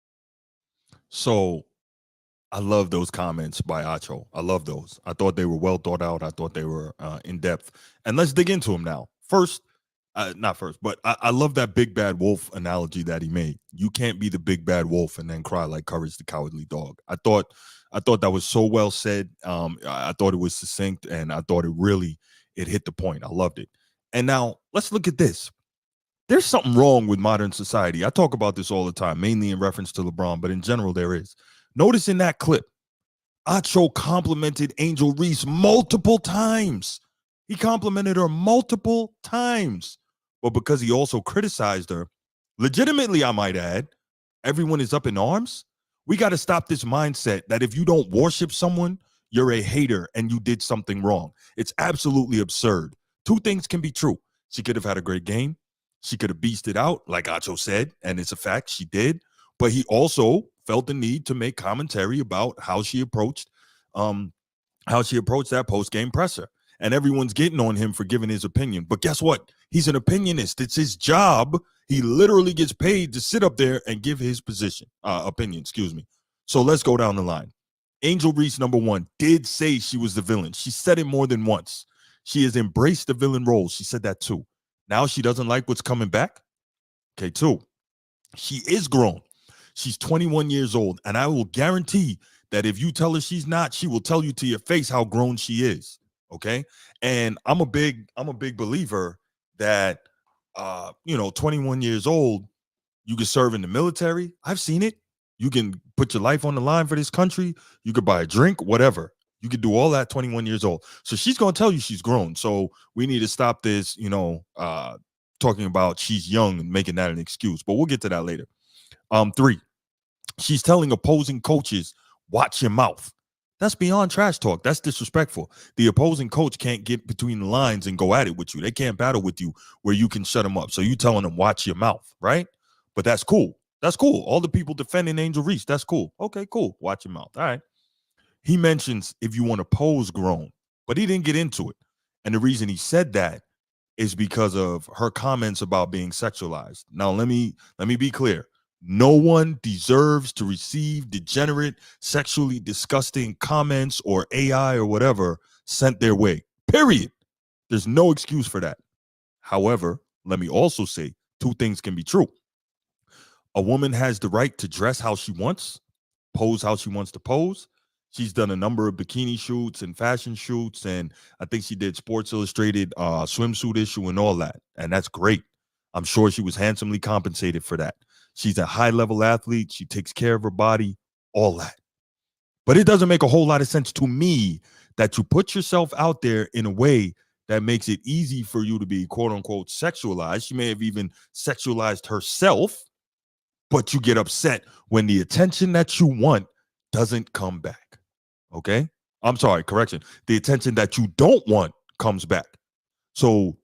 So I love those comments by Acho. I love those. I thought they were well thought out. I thought they were in depth. And let's dig into them now. Not first, but I love that big bad wolf analogy that he made. You can't be the big bad wolf and then cry like Courage the Cowardly Dog. I thought that was so well said. I thought it was succinct, and I thought it hit the point. I loved it. And now let's look at this. There's something wrong with modern society. I talk about this all the time, mainly in reference to LeBron, but in general there is. Notice in that clip, Acho complimented Angel Reese multiple times. He complimented her multiple times. But because he also criticized her, legitimately, I might add, everyone is up in arms. We got to stop this mindset that if you don't worship someone, you're a hater and you did something wrong. It's absolutely absurd. Two things can be true. She could have had a great game. She could have beasted out, like Acho said, and it's a fact, she did. But he also felt the need to make commentary about how she approached that post-game presser. And everyone's getting on him for giving his opinion. But guess what? He's an opinionist. It's his job. He literally gets paid to sit up there and give his opinion. So let's go down the line. Angel Reese, number one, did say she was the villain. She said it more than once. She has embraced the villain role. She said that too. Now she doesn't like what's coming back. Okay, two, she is grown. She's 21 years old. And I will guarantee that if you tell her she's not, she will tell you to your face how grown she is. Okay. And I'm a big believer that, 21 years old, you can serve in the military. I've seen it. You can put your life on the line for this country. You could buy a drink, whatever. You could do all that 21 years old. So she's going to tell you she's grown. So we need to stop this, talking about she's young and making that an excuse. But we'll get to that later. Three, she's telling opposing coaches, watch your mouth. That's beyond trash talk. That's disrespectful. The opposing coach can't get between the lines and go at it with you. They can't battle with you where you can shut them up. So you telling them, watch your mouth, right? But that's cool. That's cool. All the people defending Angel Reese, that's cool. Okay, cool. Watch your mouth. All right. He mentions if you want to pose grown, but he didn't get into it. And the reason he said that is because of her comments about being sexualized. Now, let me be clear. No one deserves to receive degenerate, sexually disgusting comments or AI or whatever sent their way. Period. There's no excuse for that. However, let me also say two things can be true. A woman has the right to dress how she wants, pose how she wants to pose. She's done a number of bikini shoots and fashion shoots, and I think she did Sports Illustrated swimsuit issue and all that. And that's great. I'm sure she was handsomely compensated for that. She's a high-level athlete. She takes care of her body, all that. But it doesn't make a whole lot of sense to me that you put yourself out there in a way that makes it easy for you to be, quote-unquote, sexualized. She may have even sexualized herself, but you get upset when the attention that you want doesn't come back, okay? I'm sorry, correction. The attention that you don't want comes back. So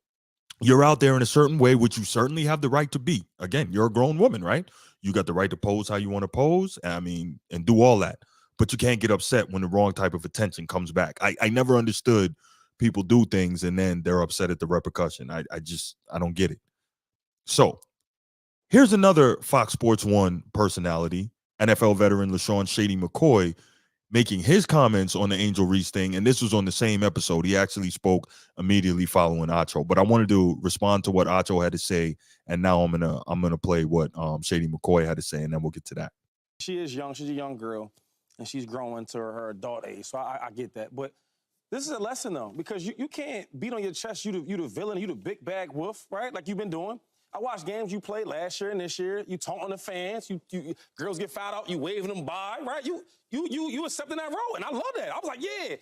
you're out there in a certain way, which you certainly have the right to be. Again, you're a grown woman, right? You got the right to pose how you want to pose, and do all that. But you can't get upset when the wrong type of attention comes back. I never understood people do things and then they're upset at the repercussion. I don't get it. So here's another Fox Sports 1 personality, NFL veteran LaShawn Shady McCoy, making his comments on the Angel Reese thing, and this was on the same episode. He actually spoke immediately following Acho, but I wanted to respond to what Acho had to say, and now I'm gonna play what Shady McCoy had to say, and then we'll get to that. She is young. She's a young girl, and she's growing to her adult age, so I get that. But this is a lesson, though, because you can't beat on your chest. You the villain. You the big bad wolf, right? Like you've been doing. I watched games you played last year and this year. You taunting the fans. You girls get fouled out. You waving them by, right? You accepting that role, and I love that. I was like, yeah,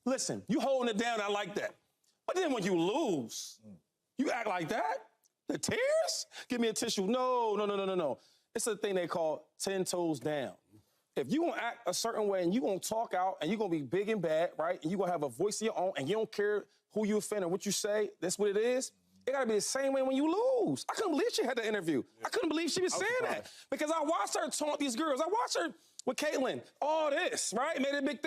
listen, you holding it down. I like that. But then when you lose, you act like that. The tears? Give me a tissue. No. It's a thing they call 10 toes down. If you gonna act a certain way and you gonna talk out and you gonna be big and bad, right? And you gonna have a voice of your own and you don't care who you offend or what you say, that's what it is. It gotta be the same way when you lose. I couldn't believe she had the interview. I couldn't believe she was saying that. Because I watched her taunt these girls. I watched her with Caitlyn, all this, right? Made it a big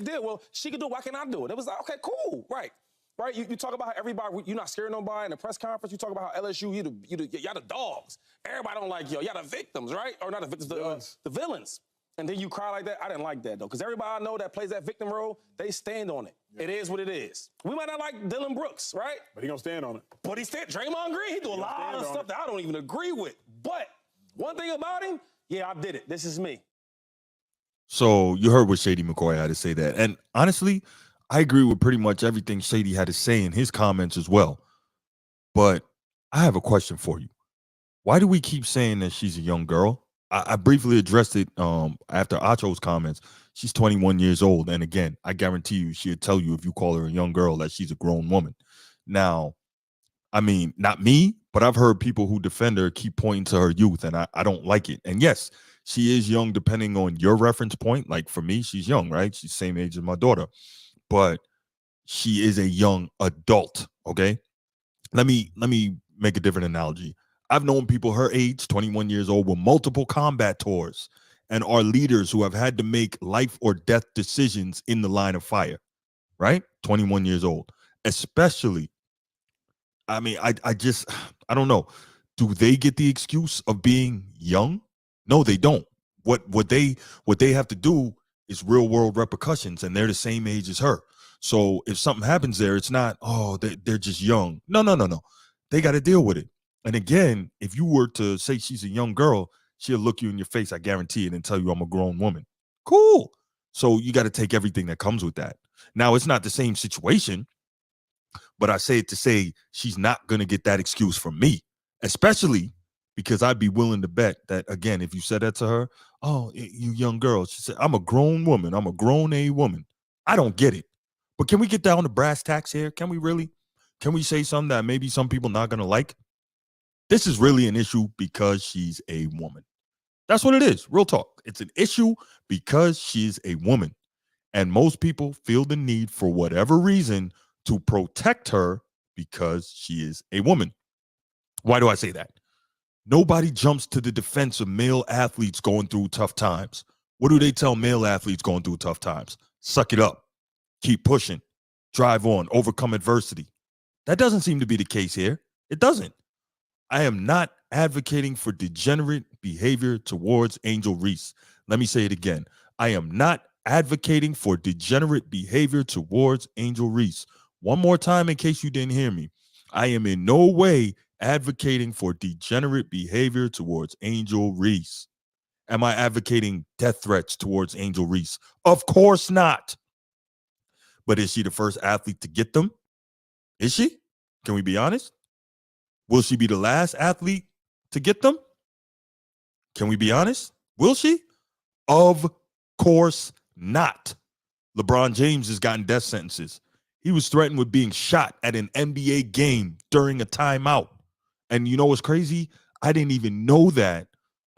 deal. Well, she could do it, why can't I do it? It was like, okay, cool, right. Right? You talk about how everybody, you're not scared of nobody in the press conference. You talk about how LSU, y'all the dogs. Everybody don't like y'all. Y'all the victims, right? Or not the victims, the villains. And then you cry like that. I didn't like that, though, because everybody I know that plays that victim role, they stand on it. Yeah. It is what it is. We might not like Dylan Brooks, right? But he gonna stand on it. But he stand. Draymond Green, he do a lot of stuff that I don't even agree with. But one thing about him, yeah, I did it. This is me. So you heard what Shady McCoy had to say that. And honestly, I agree with pretty much everything Shady had to say in his comments as well. But I have a question for you. Why do we keep saying that she's a young girl? I briefly addressed it after Acho's comments. She's 21 years old. And again, I guarantee you, she'll tell you if you call her a young girl that she's a grown woman. Now, I mean, not me, but I've heard people who defend her keep pointing to her youth, and I don't like it. And yes, she is young depending on your reference point. Like for me, she's young, right? She's the same age as my daughter. But she is a young adult, okay? Let me make a different analogy. I've known people her age, 21 years old, with multiple combat tours and are leaders who have had to make life or death decisions in the line of fire, right? 21 years old. Especially, I mean, I don't know. Do they get the excuse of being young? No, they don't. What they have to do is real world repercussions, and they're the same age as her. So if something happens there, it's not, oh, they're just young. No. They got to deal with it. And again, if you were to say she's a young girl, she'll look you in your face, I guarantee it, and tell you I'm a grown woman. Cool. So you got to take everything that comes with that. Now, it's not the same situation, but I say it to say she's not going to get that excuse from me, especially because I'd be willing to bet that, again, if you said that to her, oh, you young girl, she said, I'm a grown woman. I'm a grown A woman. I don't get it. But can we get down to brass tacks here? Can we really? Can we say something that maybe some people not going to like? This is really an issue because she's a woman. That's what it is. Real talk. It's an issue because she's a woman. And most people feel the need for whatever reason to protect her because she is a woman. Why do I say that? Nobody jumps to the defense of male athletes going through tough times. What do they tell male athletes going through tough times? Suck it up. Keep pushing. Drive on. Overcome adversity. That doesn't seem to be the case here. It doesn't. I am not advocating for degenerate behavior towards Angel Reese. Let me say it again. I am not advocating for degenerate behavior towards Angel Reese. One more time in case you didn't hear me. I am in no way advocating for degenerate behavior towards Angel Reese. Am I advocating death threats towards Angel Reese? Of course not. But is she the first athlete to get them? Is she? Can we be honest? Will she be the last athlete to get them? Can we be honest? Will she? Of course not. LeBron James has gotten death sentences. He was threatened with being shot at an NBA game during a timeout. And you know what's crazy? I didn't even know that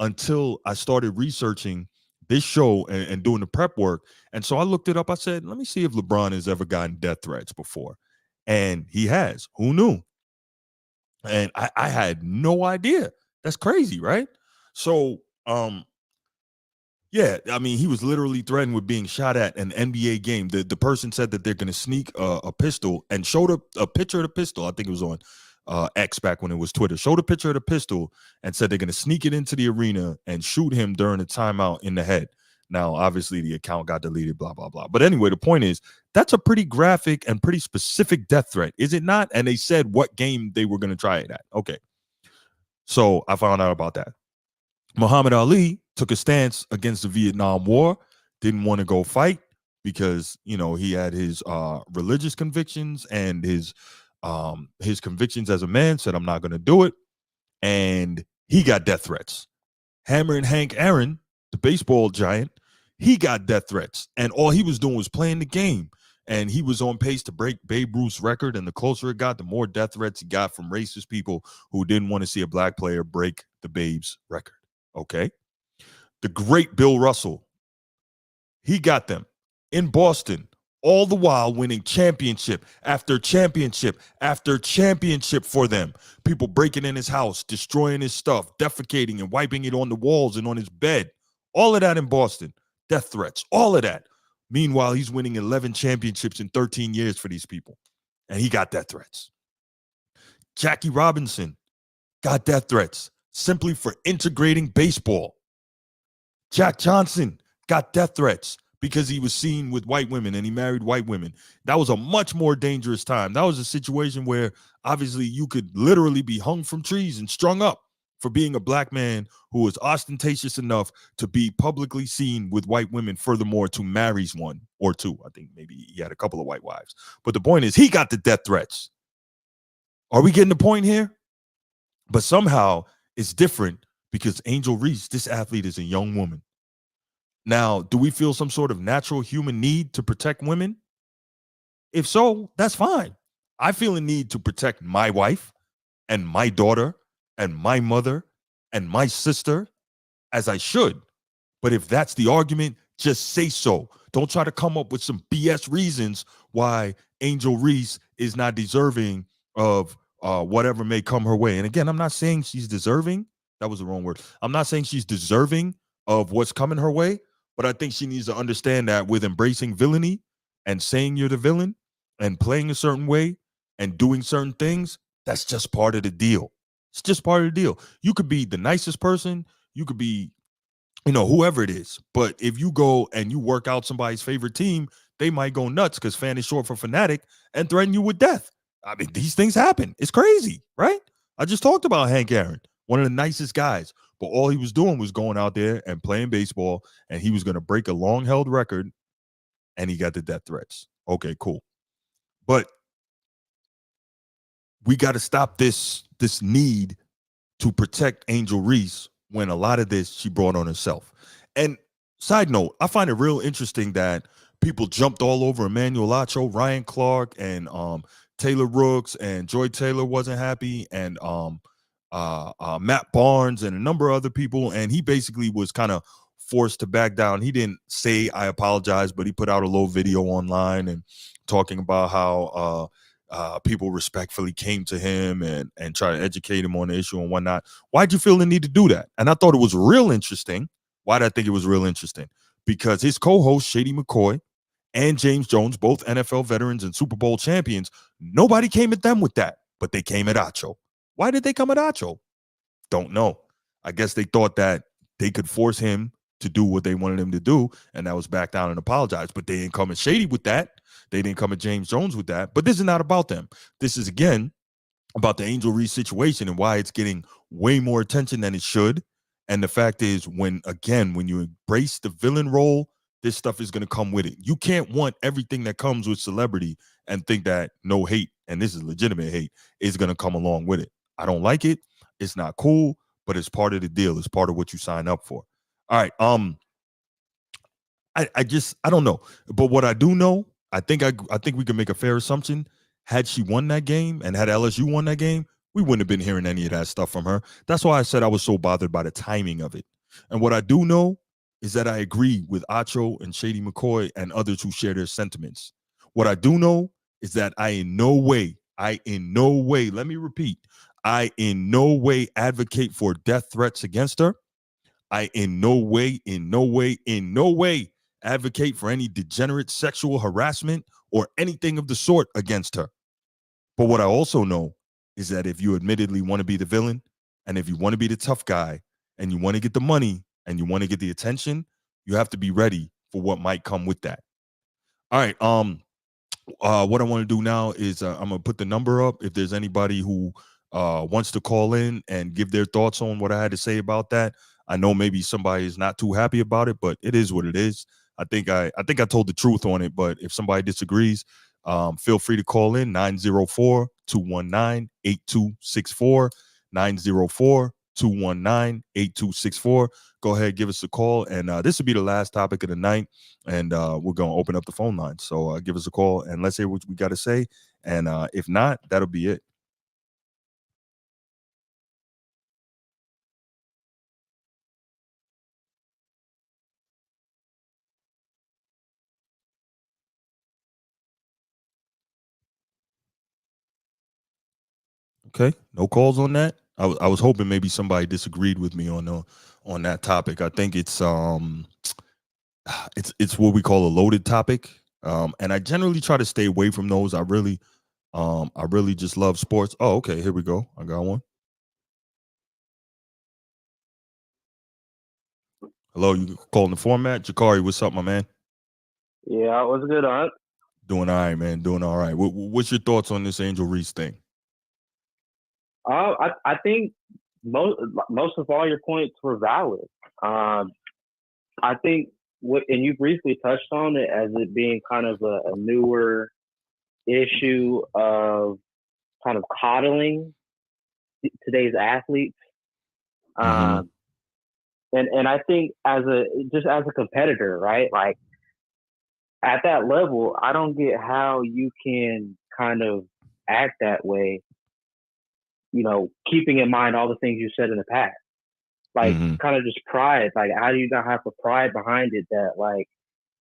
until I started researching this show and doing the prep work. And so I looked it up. I said, let me see if LeBron has ever gotten death threats before. And he has. Who knew? And I had no idea. That's crazy, right? So, yeah, I mean, he was literally threatened with being shot at an NBA game. The person said that they're going to sneak a pistol and showed a picture of the pistol. I think it was on X back when it was Twitter. Showed a picture of the pistol and said they're going to sneak it into the arena and shoot him during a timeout in the head. Now, obviously, the account got deleted, blah, blah, blah. But anyway, the point is, that's a pretty graphic and pretty specific death threat, is it not? And they said what game they were going to try it at. Okay. So I found out about that. Muhammad Ali took a stance against the Vietnam War, didn't want to go fight because, you know, he had his religious convictions and his convictions as a man, said, I'm not going to do it. And he got death threats. Hammer and Hank Aaron, the baseball giant, he got death threats. And all he was doing was playing the game. And he was on pace to break Babe Ruth's record. And the closer it got, the more death threats he got from racist people who didn't want to see a black player break the Babe's record. Okay. The great Bill Russell, he got them in Boston, all the while winning championship after championship after championship for them. People breaking in his house, destroying his stuff, defecating and wiping it on the walls and on his bed. All of that in Boston. Death threats, all of that. Meanwhile, he's winning 11 championships in 13 years for these people. And he got death threats. Jackie Robinson got death threats simply for integrating baseball. Jack Johnson got death threats because he was seen with white women and he married white women. That was a much more dangerous time. That was a situation where obviously you could literally be hung from trees and strung up for being a black man who was ostentatious enough to be publicly seen with white women, furthermore, to marry one or two. I think maybe he had a couple of white wives. But the point is, he got the death threats. Are we getting the point here? But somehow it's different because Angel Reese, this athlete, is a young woman. Now, do we feel some sort of natural human need to protect women? If so, that's fine. I feel a need to protect my wife and my daughter and my mother and my sister, as I should. But if that's the argument, just say so. Don't try to come up with some BS reasons why Angel Reese is not deserving of whatever may come her way. And again, I'm not saying she's deserving. That was the wrong word. I'm not saying she's deserving of what's coming her way, but I think she needs to understand that with embracing villainy and saying you're the villain and playing a certain way and doing certain things, that's just part of the deal. It's just part of the deal. You could be the nicest person. You could be, you know, whoever it is. But if you go and you work out somebody's favorite team, they might go nuts because fan is short for fanatic and threaten you with death. I mean, these things happen. It's crazy, right? I just talked about Hank Aaron, one of the nicest guys. But all he was doing was going out there and playing baseball, and he was going to break a long-held record, and he got the death threats. Okay, cool. But we got to stop this need to protect Angel Reese when a lot of this she brought on herself. And side note, I find it real interesting that people jumped all over Emmanuel Acho, Ryan Clark, and Taylor Rooks, and Joy Taylor wasn't happy, and Matt Barnes and a number of other people, and he basically was kind of forced to back down. He didn't say I apologize, but he put out a little video online and talking about how people respectfully came to him and tried to educate him on the issue and whatnot. Why'd you feel the need to do that? And I thought it was real interesting. Why did I think it was real interesting? Because his co-host Shady McCoy and James Jones, both NFL veterans and Super Bowl champions, nobody came at them with that, but they came at Acho. Why did they come at Acho? Don't know. I guess they thought that they could force him to do what they wanted him to do, and that was back down and apologize. But they didn't come at Shady with that. They didn't come at James Jones with that. But this is not about them. This is, again, about the Angel Reese situation and why it's getting way more attention than it should. And the fact is, when you embrace the villain role, this stuff is going to come with it. You can't want everything that comes with celebrity and think that no hate, and this is legitimate hate, is going to come along with it. I don't like it. It's not cool, but it's part of the deal. It's part of what you sign up for. All right. I don't know. But what I do know, I think we can make a fair assumption. Had she won that game and had LSU won that game, we wouldn't have been hearing any of that stuff from her. That's why I said I was so bothered by the timing of it. And what I do know is that I agree with Acho and Shady McCoy and others who share their sentiments. What I do know is that I in no way, let me repeat, I in no way advocate for death threats against her. I in no way advocate for any degenerate sexual harassment or anything of the sort against her. But what I also know is that if you admittedly want to be the villain, and if you want to be the tough guy, and you want to get the money, and you want to get the attention, You have to be ready for what might come with that. All right. What I want to do now is I'm gonna put the number up. If there's anybody who wants to call in and give their thoughts on what I had to say about that. I know maybe somebody is not too happy about it, but it is what it is. I think I told the truth on it, but if somebody disagrees, feel free to call in 904-219-8264, 904-219-8264. Go ahead, give us a call, and this will be the last topic of the night, and we're going to open up the phone line. So give us a call, and let's hear what we got to say, and if not, that'll be it. Okay, no calls on that. I was hoping maybe somebody disagreed with me on that topic. I think it's what we call a loaded topic, and I generally try to stay away from those. I really just love sports. Oh, okay, here we go. I got one. Hello, you calling the format? Jakari, what's up, my man? Yeah, what's good, Aunt? Doing all right, man. Doing all right. What's your thoughts on this Angel Reese thing? I think most of all your points were valid. I think and you briefly touched on it as it being kind of a newer issue of kind of coddling today's athletes. And I think as a competitor, right? Like at that level, I don't get how you can kind of act that way, you know, keeping in mind all the things you said in the past. Like kind of just pride. Like, how do you not have the pride behind it that, like,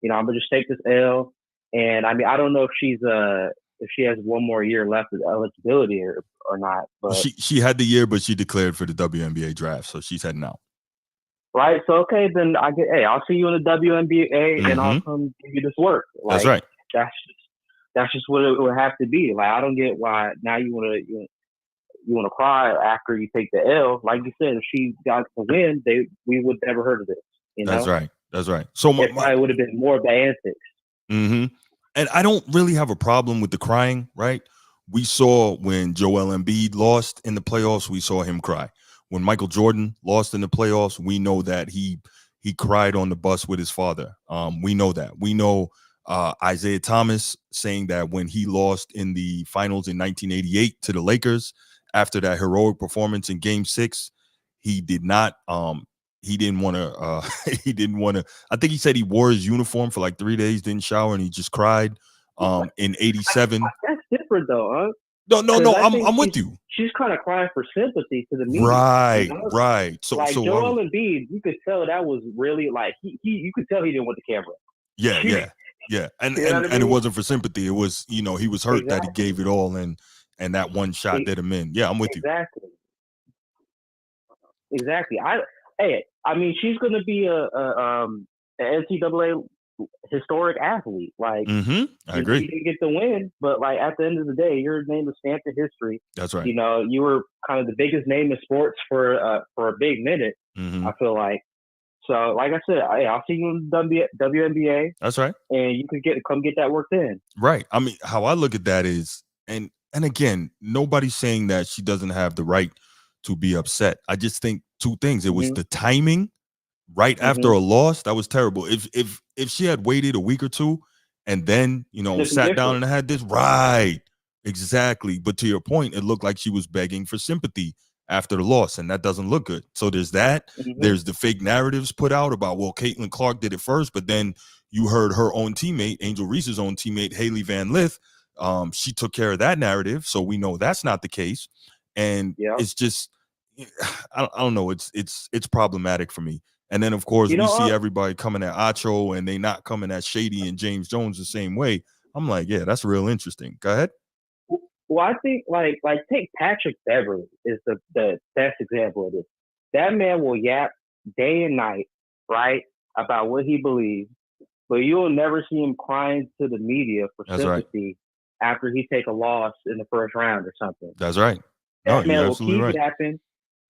you know, I'm gonna just take this L. And I mean, I don't know if she has one more year left of eligibility or not. But she had the year, but she declared for the WNBA draft, so she's heading out. Right. So okay, then I'll see you in the WNBA, and I'll come give you this work. Like, that's right. That's just what it would have to be. Like, I don't get why now you want to cry after you take the L. Like you said, if she got the win, we would never heard of this. You know? That's right. That's right. So it probably would have been more of the antics. And I don't really have a problem with the crying, right? We saw when Joel Embiid lost in the playoffs, we saw him cry. When Michael Jordan lost in the playoffs, we know that he cried on the bus with his father. We know that. We know Isaiah Thomas saying that when he lost in the finals in 1988 to the Lakers, after that heroic performance in Game 6, he didn't want to. I think he said he wore his uniform for like 3 days, didn't shower, and he just cried. In 87. That's different though, huh? No. I'm with you. She's kind of crying for sympathy to the media. Right, you know? right. So Joel Embiid, you could tell that was really like you could tell he didn't want the camera. Yeah. And it wasn't for sympathy. It was, you know, he was hurt that he gave it all, and that one shot did him in. Yeah, I'm with you. Exactly. I mean, she's going to be an NCAA historic athlete. Like, I agree. You didn't get the win, but like at the end of the day, your name is stamped in history. That's right. You know, you were kind of the biggest name in sports for a big minute. I feel like. So, like I said, I'll see you in the WNBA. That's right. And you can come get that work in. Right. I mean, how I look at that is, and again, nobody's saying that she doesn't have the right to be upset. I just think two things. It was the timing right after a loss. That was terrible. If she had waited a week or two and then, you know, sat down and had this, right. Exactly. But to your point, it looked like she was begging for sympathy after the loss, and that doesn't look good. So there's that. There's the fake narratives put out about, well, Caitlin Clark did it first, but then you heard her own teammate, Angel Reese's own teammate, Haley Van Lith. She took care of that narrative, so we know that's not the case. And it's just, I don't know. It's problematic for me. And then, of course, we see everybody coming at Acho, and they not coming at Shady and James Jones the same way. I'm like, yeah, that's real interesting. Go ahead. Well, I think like take Patrick Beverly is the best example of this. That man will yap day and night, right, about what he believes, but you'll never see him crying to the media for sympathy after he take a loss in the first round or something. That's right. That man will keep yapping.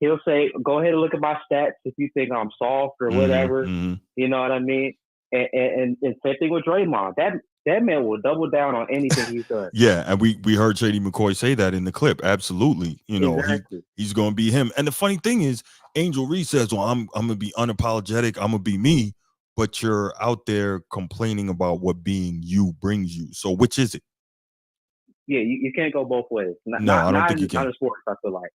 he'll say, "Go ahead and look at my stats if you think I'm soft or whatever." You know what I mean? And same thing with Draymond. That man will double down on anything he's done. Yeah, and we heard Shady McCoy say that in the clip. Absolutely, you know, exactly. he's going to be him. And the funny thing is, Angel Reese says, "Well, I'm going to be unapologetic. I'm going to be me." But you're out there complaining about what being you brings you. So which is it? Yeah, you can't go both ways. I don't think you can. Not in sports, I feel like.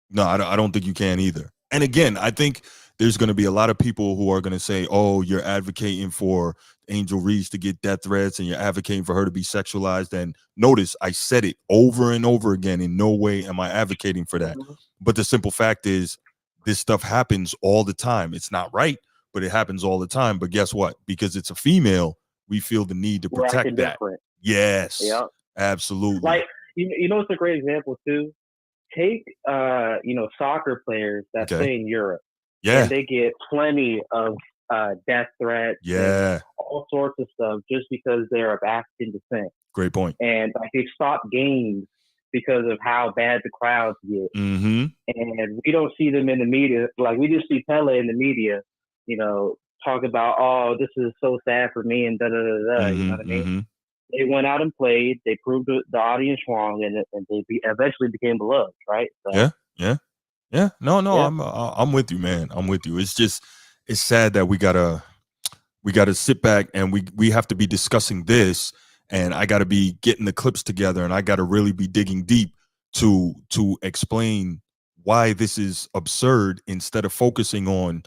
No, I don't think you can either. And again, I think there's going to be a lot of people who are going to say, "Oh, you're advocating for Angel Reese to get death threats and you're advocating for her to be sexualized." And notice I said it over and over again. In no way am I advocating for that. But the simple fact is this stuff happens all the time. It's not right, but it happens all the time. But guess what? Because it's a female, we feel the need to protect that. Different. Yes. Yep. Absolutely. Like, you know, it's a great example too. Take, soccer players that play in Europe. Yeah. And they get plenty of death threats. Yeah. And all sorts of stuff just because they're of African descent. Great point. And like they stop games because of how bad the crowds get. Mm-hmm. And we don't see them in the media. Like we just see Pele in the media, you know, talk about, "Oh, this is so sad for me," and da-da-da-da. You know what I mean? They went out and played. They proved the audience wrong, and they eventually became beloved, right? So, yeah. No, I'm with you, man. I'm with you. It's just, it's sad that we gotta sit back and we have to be discussing this, and I gotta be getting the clips together, and I gotta really be digging deep to explain why this is absurd instead of focusing on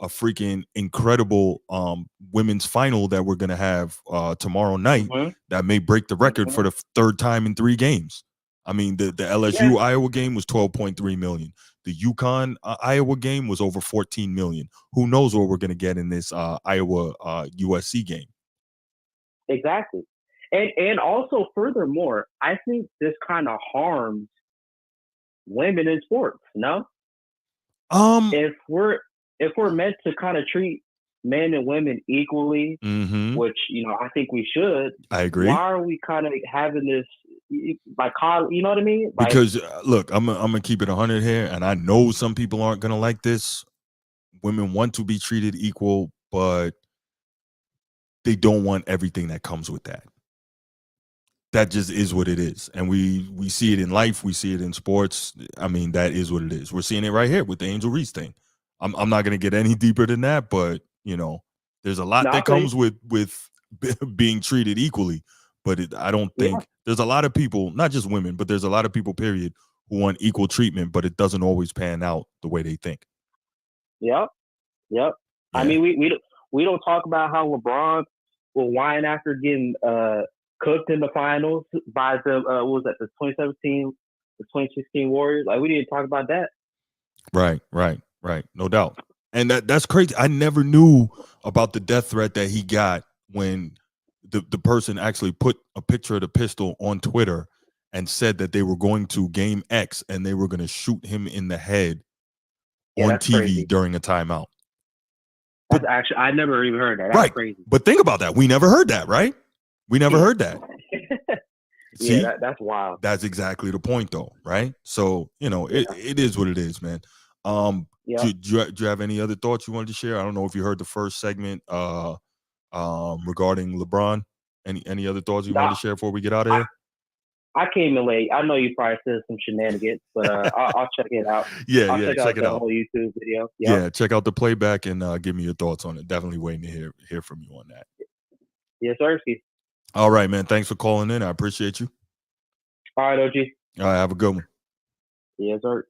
a freaking incredible women's final that we're gonna have tomorrow night that may break the record for the third time in 3 games. I mean, the LSU Iowa game was 12.3 million. The UConn Iowa game was over 14 million. Who knows what we're gonna get in this Iowa USC game? Exactly, and also furthermore, I think this kind of harms women in sports. No, if we're meant to kind of treat men and women equally, which, you know, I think we should. I agree. Why are we kind of having this, like, you know what I mean? Like, because look, I'm gonna keep it 100 here, and I know some people aren't gonna like this. Women want to be treated equal, but they don't want everything that comes with that. That just is what it is. And we see it in life. We see it in sports. I mean, that is what it is. We're seeing it right here with the Angel Reese thing. I'm not going to get any deeper than that, but, you know, there's a lot that comes with being treated equally. But I don't think there's a lot of people, not just women, but there's a lot of people, period, who want equal treatment, but it doesn't always pan out the way they think. Yep. Yeah. I mean, we don't talk about how LeBron will whine after getting cooked in the finals by the what was that, the 2016 Warriors. Like, we didn't talk about that. Right. No doubt. And that's crazy. I never knew about the death threat that he got when the person actually put a picture of the pistol on Twitter and said that they were going to game X and they were going to shoot him in the head on TV crazy. During a timeout. That's actually, I never even heard that. That's crazy. But think about that. We never heard that, right? We never heard that. See? Yeah, that's wild. That's exactly the point, though, right? So, you know, it is what it is, man. Do you have any other thoughts you wanted to share? I don't know if you heard the first segment regarding LeBron. Any other thoughts you wanted to share before we get out of here? I came in late. I know you probably said some shenanigans, but I'll check it out. I'll check it out. The whole YouTube video. Yeah, check out the playback and give me your thoughts on it. Definitely waiting to hear from you on that. Yes, sir. All right, man. Thanks for calling in. I appreciate you. All right, OG. All right, have a good one. Yes, sir.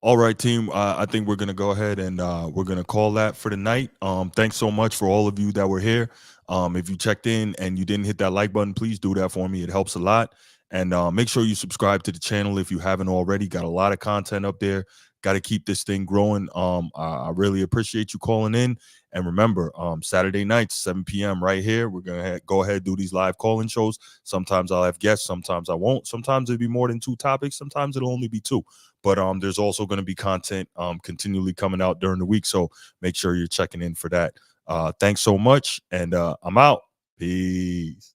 All right, team. I think we're going to go ahead and we're going to call that for the night. Thanks so much for all of you that were here. If you checked in and you didn't hit that like button, please do that for me. It helps a lot. And make sure you subscribe to the channel if you haven't already. Got a lot of content up there. Got to keep this thing growing. I really appreciate you calling in. And remember, Saturday nights, 7 p.m. right here, we're going to go ahead and do these live call-in shows. Sometimes I'll have guests. Sometimes I won't. Sometimes it'll be more than 2 topics. Sometimes it'll only be 2. But there's also going to be content continually coming out during the week. So make sure you're checking in for that. Thanks so much. And I'm out. Peace.